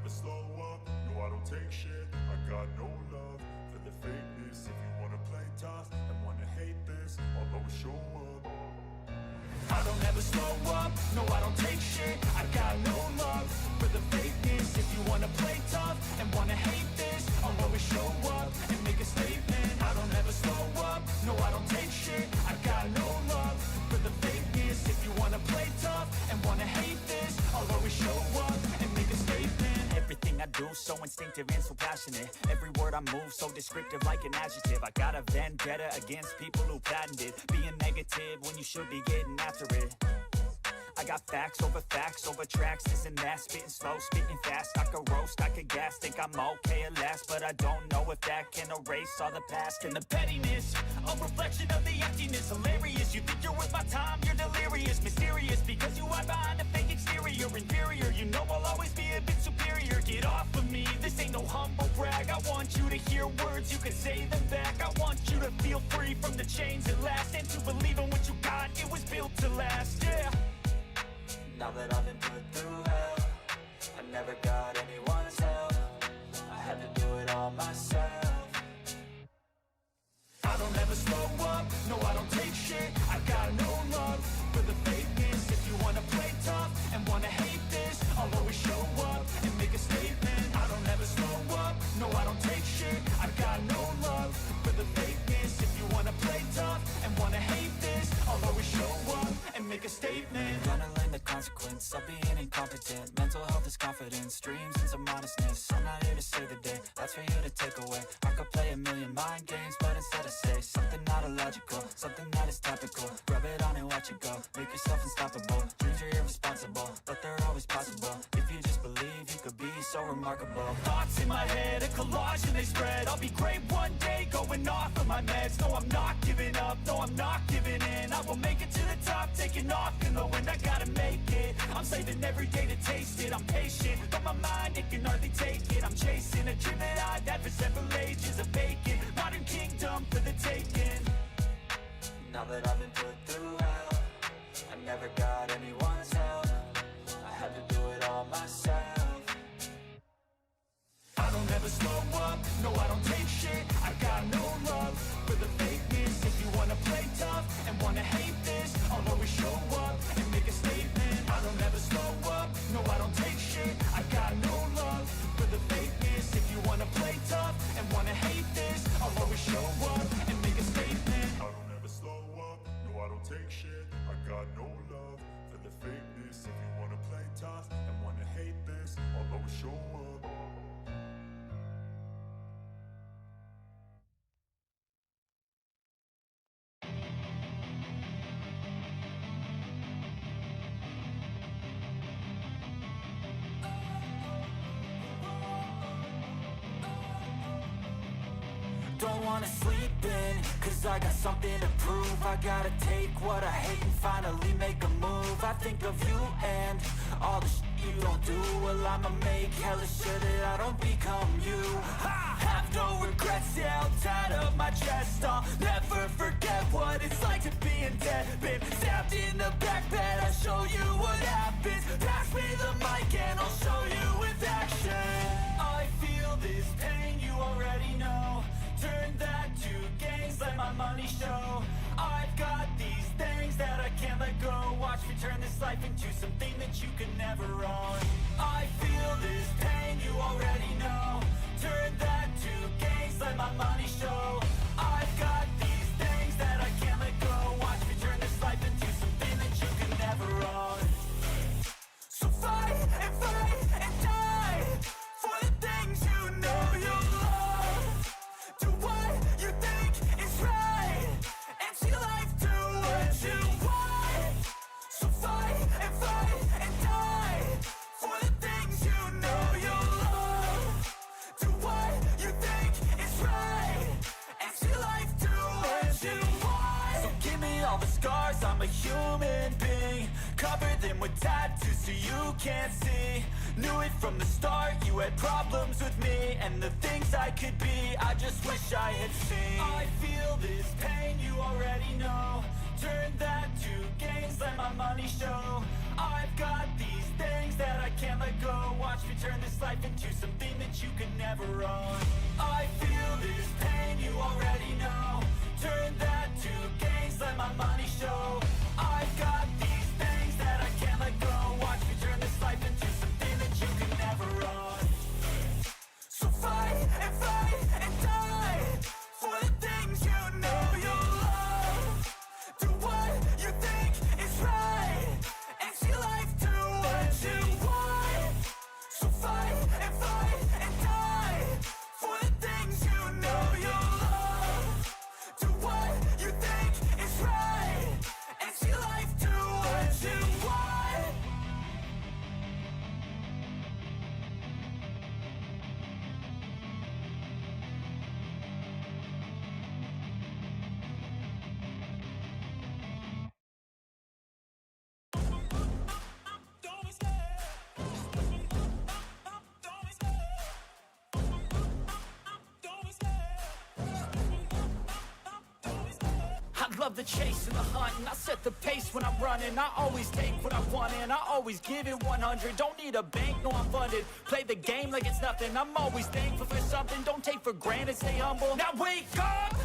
never slow up, no I don't take shit. I got no love for the fakeness. If you wanna play tough and wanna hate this, I'll always show up. I don't ever slow up, no I don't take shit. I got no love for the fakeness. If you wanna play tough and wanna hate this, I'll always show up and make a statement. I don't ever slow up, no I don't take shit. I got no love for the fakeness. If you wanna play tough and wanna hate this, I'll always show up and make a statement. Everything I do so instinctive and so passionate. Every word I move so descriptive like an adjective. I got a vendetta against people who patented being negative when you should be getting after it. I got facts over tracks, this and that. Spitting slow, spitting fast. I could roast, I could gas. Think I'm okay at last, but I don't know if that can erase all the past. And the pettiness, a reflection of the emptiness. Hilarious, you think you're worth my time, you're delirious. Mysterious, because you hide behind a fake exterior. Inferior, you know I'll always be a bit superior. Get off of me, this ain't no humble brag. I want you to hear words, you can say them back. I want you to feel free from the chains at last, and to believe in what you got, it was built to last, yeah. Now that I've been put through hell, I never got anyone's help. I had to do it all myself. I don't ever slow up, no I don't take shit. I got no love for the fakeness. If you wanna play tough and wanna hate this, I'll always show up and make a statement. I don't ever slow up, no I don't take shit. I got no love for the fakeness. If you wanna play tough and wanna hate this, I'll always show up and make a statement. Gonna learn the consequence of being incompetent. Mental health is confidence, dreams and some modestness. I'm not here to save the day, that's for you to take away. I could play a million mind games, but instead I say something not illogical, something that is topical. Rub it on and watch it go, make yourself unstoppable. Dreams are irresponsible, but they're always possible. If you just believe, you could be so remarkable. Thoughts in my head, a collage and they spread. I'll be great one day, going off of my meds. No, I'm not giving up, no, I'm not giving in. I will make it to the top, taking off in the wind. I gotta make it, I'm saving every day to taste it. I'm patient, but my mind, it can hardly take it. I'm chasing a dream that I've had for several ages. A vacant, modern kingdom for the taking. Now that I've been put through hell, I never got anyone's help. I had to do it all myself. I don't ever slow up, no I don't take shit. I got no love for the fakeness. If you wanna play tough and wanna hate this, I'll always show up and make a statement. I don't ever slow up, no I don't take shit. I got no love for the fakeness. If you wanna play tough and wanna hate this, I'll always show up and make a statement. I don't ever slow up, no I don't take shit. I got no love for the fakeness. If you wanna play tough and wanna hate this, I'll always show up. Don't wanna sleep in, cause I got something to prove. I gotta take what I hate and finally make a move. I think of you and all the shit you don't do. Well, I'ma make hella sure that I don't become you. I have no regrets, yeah, I'll tie up my chest. I'll never forget what it's like to be in debt. Been stabbed in the back bed, I'll show you what happens. Pass me the mic and I'll show you with action. I feel this pain, you already know. Turn that to gains, let my money show. I've got these things that I can't let go. Watch me turn this life into something that you could never own. I feel this pain, you already know. Turn that to gains, let my money show. I've got these things that I can't let go. Watch me turn this life into something that you could never own. So fight and die for the things you know you love. Do what you think is right, and see life do what you want. So fight and die for the things you know you love. Do what you think is right, and see life do what you want. So give me all the scars, I'm a human being. Cover them with tattoos so you can't see. Knew it from the start, you had problems with me and the things I could be, I just wish I had seen. I feel this pain, you already know. Turn that to gains, let my money show. I've got these things that I can't let go. Watch me turn this life into something that you could never own. I feel this pain, you already know. Turn that to gains, let my money show. I've got these things that I can't let go. Watch me turn this life into something that you could never own. So fight and die for the things you know you love. Do what you think is right and see life do what you want. So fight and die for the things you know you love. Do what you think is right and see life do what you want. I love the chase and the hunt, and I set the pace when I'm running. I always take what I want and I always give it 100. Don't need a bank, no I'm funded. Play the game like it's nothing. I'm always thankful for something. Don't take for granted, stay humble. Now wake up!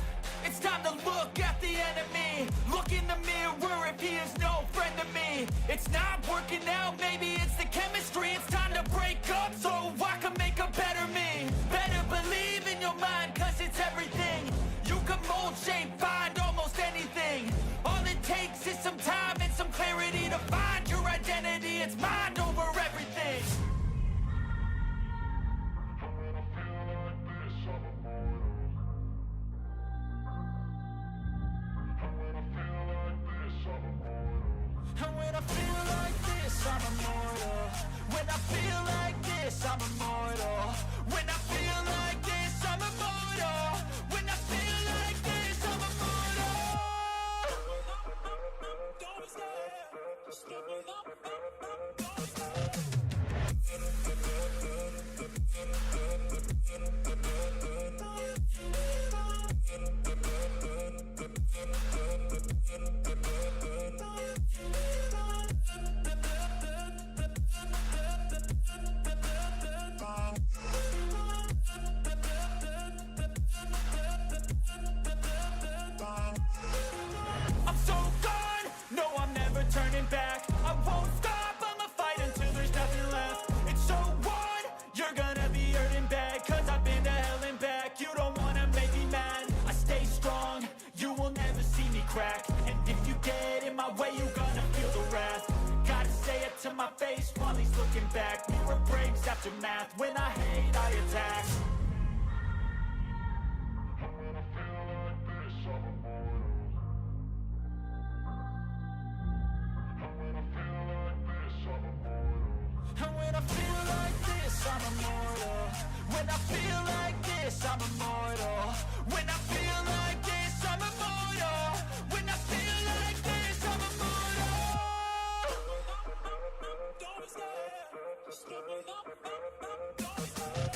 It's time to look at the enemy. Look in the mirror if he is no friend to me. It's not working out, maybe it's the chemistry. It's time to break up so I can make a better me. Better believe in your mind, cause it's everything. You can mold, shape, find almost anything. All it takes is some time and some clarity to find your identity. It's mind over everything. And when I feel like this, I'm immortal. When I feel like this, I'm immortal. When I feel like this, I'm immortal. When I feel like this, I'm immortal. Don't be scared. Just level up. Don't be scared. I'm so gone, no I'm never turning back. I won't stop, I'ma fight until there's nothing left. It's so on, you're gonna be hurting bad. Cause I've been to hell and back. You don't wanna make me mad. I stay strong, you will never see me crack. And if you get in my way, you're gonna feel the wrath. Gotta say it to my face while he's looking back. Mirror breaks after math, when I hate I attack. And when I feel like this, I'm immortal. When I feel like this, I'm immortal. When I feel like this, I'm immortal. When I feel like this, I'm immortal. Don't be scared. Just level up. Don't be scared.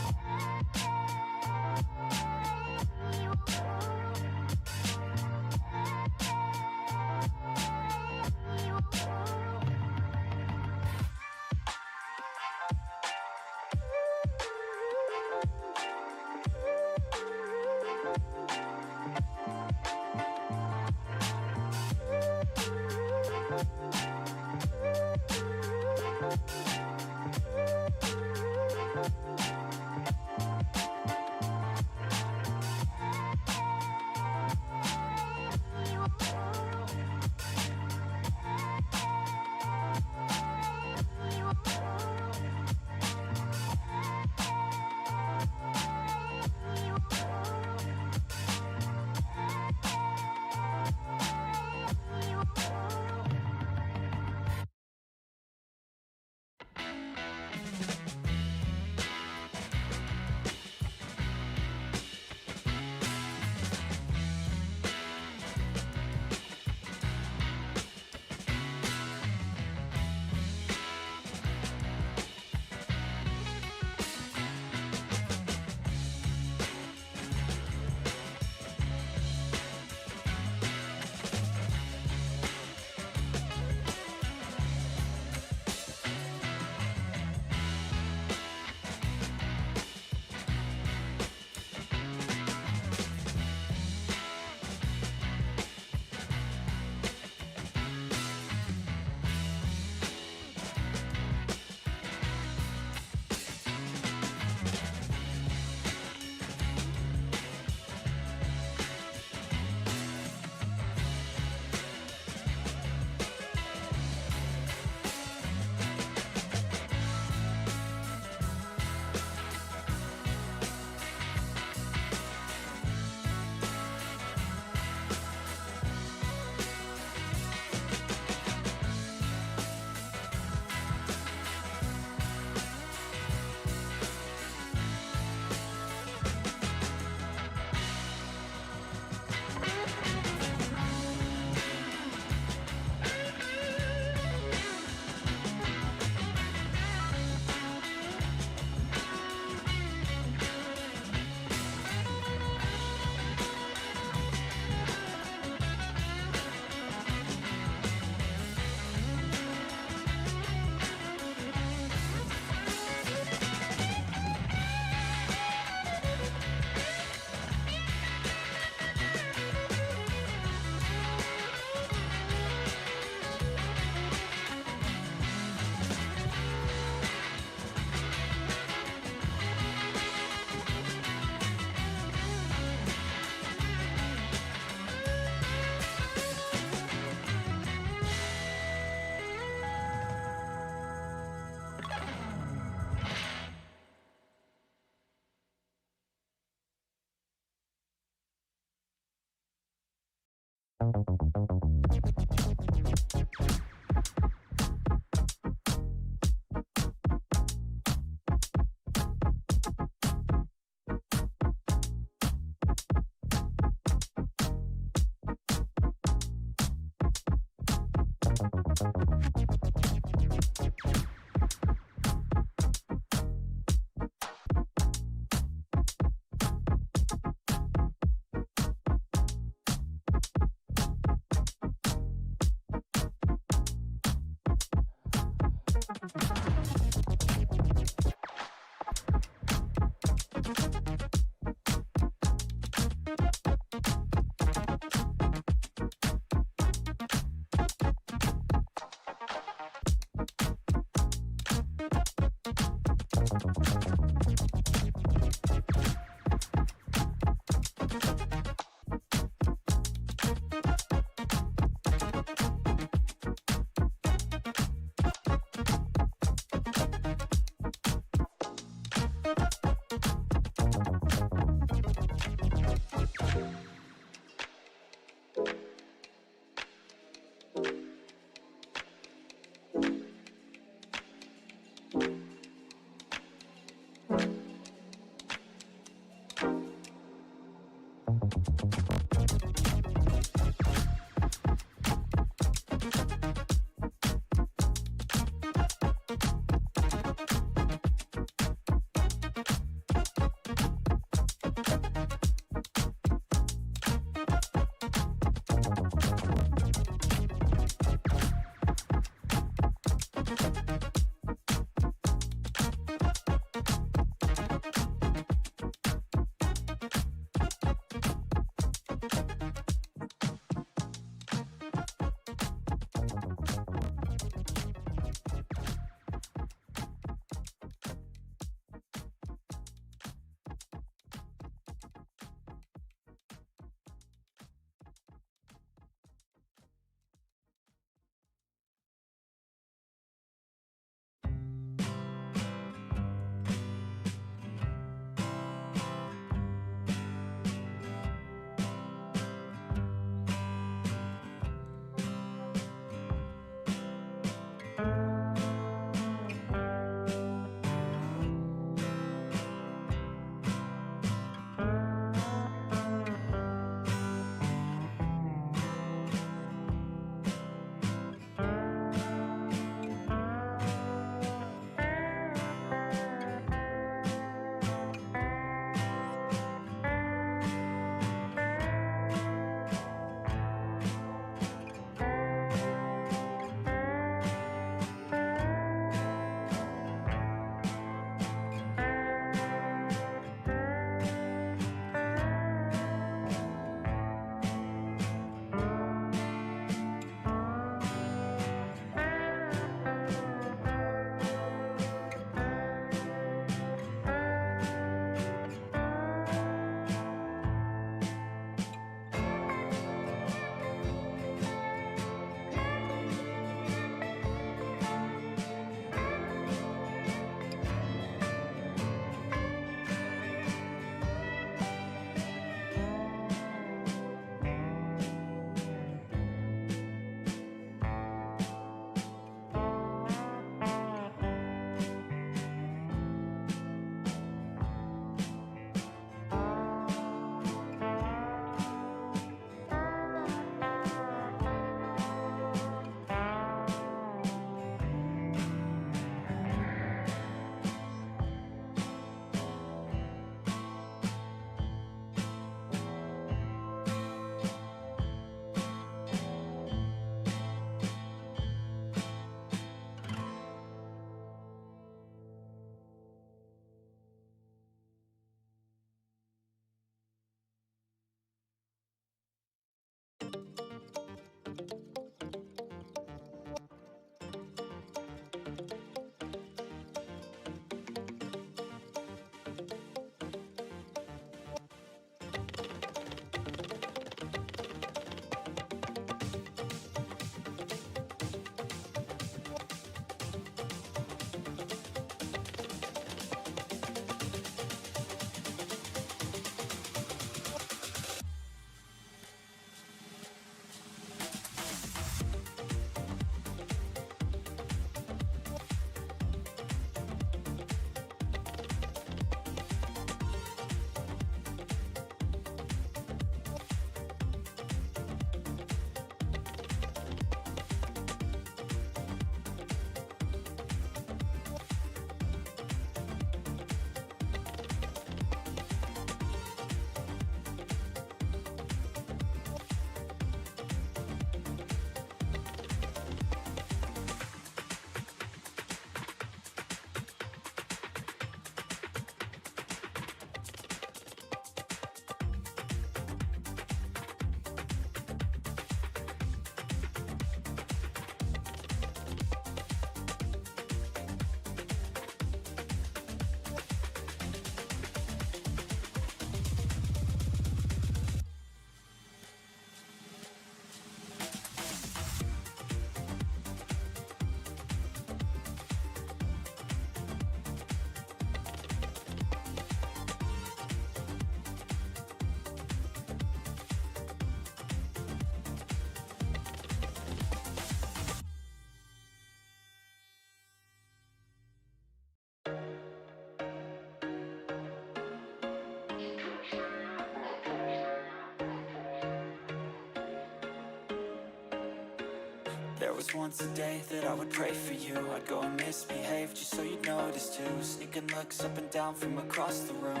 There was once a day that I would pray for you. I'd go and misbehave just so you'd notice too. Sneaking looks up and down from across the room.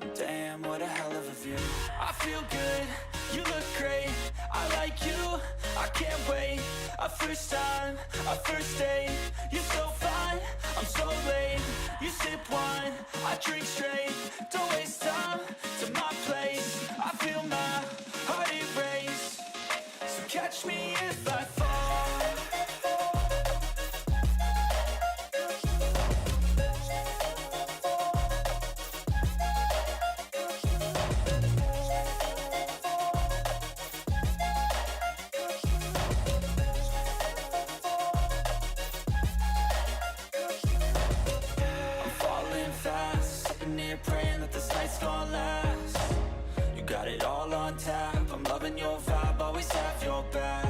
And damn, what a hell of a view. I feel good, you look great, I like you, I can't wait. A first time, a first date, you're so fine, I'm so late. You sip wine, I drink straight. Don't waste time to my place. I feel my heart erase. So catch me if I fall. I'm falling fast, sitting here praying that this night's gonna last. You got it all on tap, I'm loving your vibe, always have your back.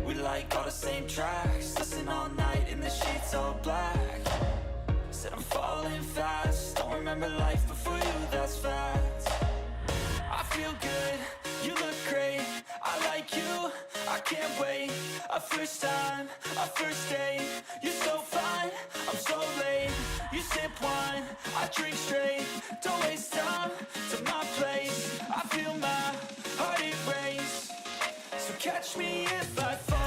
We like all the same tracks, listen all night in the sheets all black. Said I'm falling fast, don't remember life before you, that's fact. I feel good, you look great, I like you, I can't wait. A first time, a first date, you're so fine, I'm so late. You sip wine, I drink straight. Don't waste time to my place. I feel my heart erase. So catch me if I fall.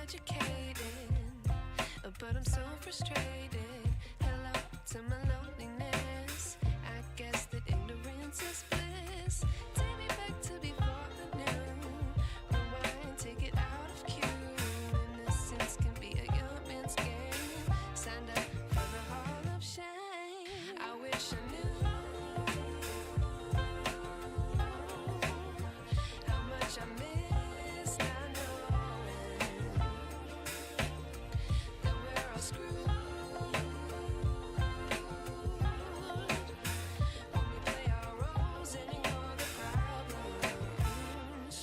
educated, but I'm so frustrated. Hello to my loneliness. I guess that ignorance is bliss. Take me back to before I knew. Rewind, take it out of cue. Innocence can be a young man's game. Signed up for the hall of shame. I wish I knew how much I miss not knowing that we're all screwed when we play our roles and ignore the problems.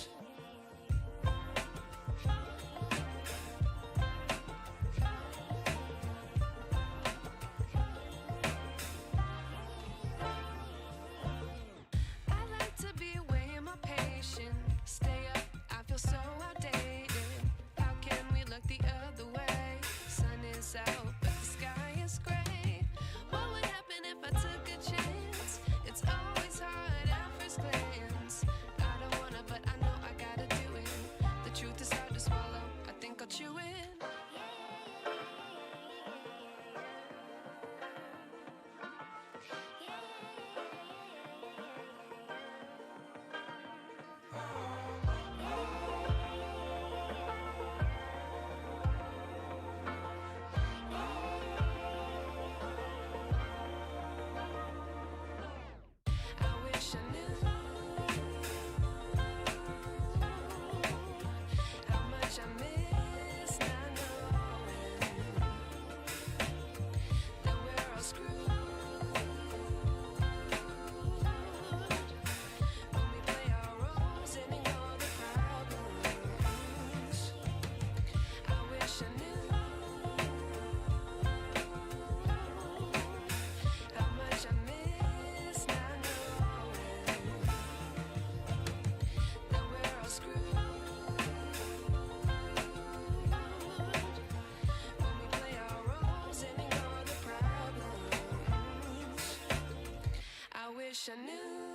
I like to be away in my patience. Stay up, I feel so outdated. How can we look the other way? Sun is out, but the sky is gray. What would happen if I took a chance? It's always hard at first glance. I don't wanna, but I know I gotta do it. The truth is hard to swallow, I think I'll chew it. I wish I knew how much I miss not knowing that we're all screwed when we play our roles and ignore the problems. I wish I knew how much I miss not knowing that we're all screwed when we play our roles and ignore the problems. I wish I knew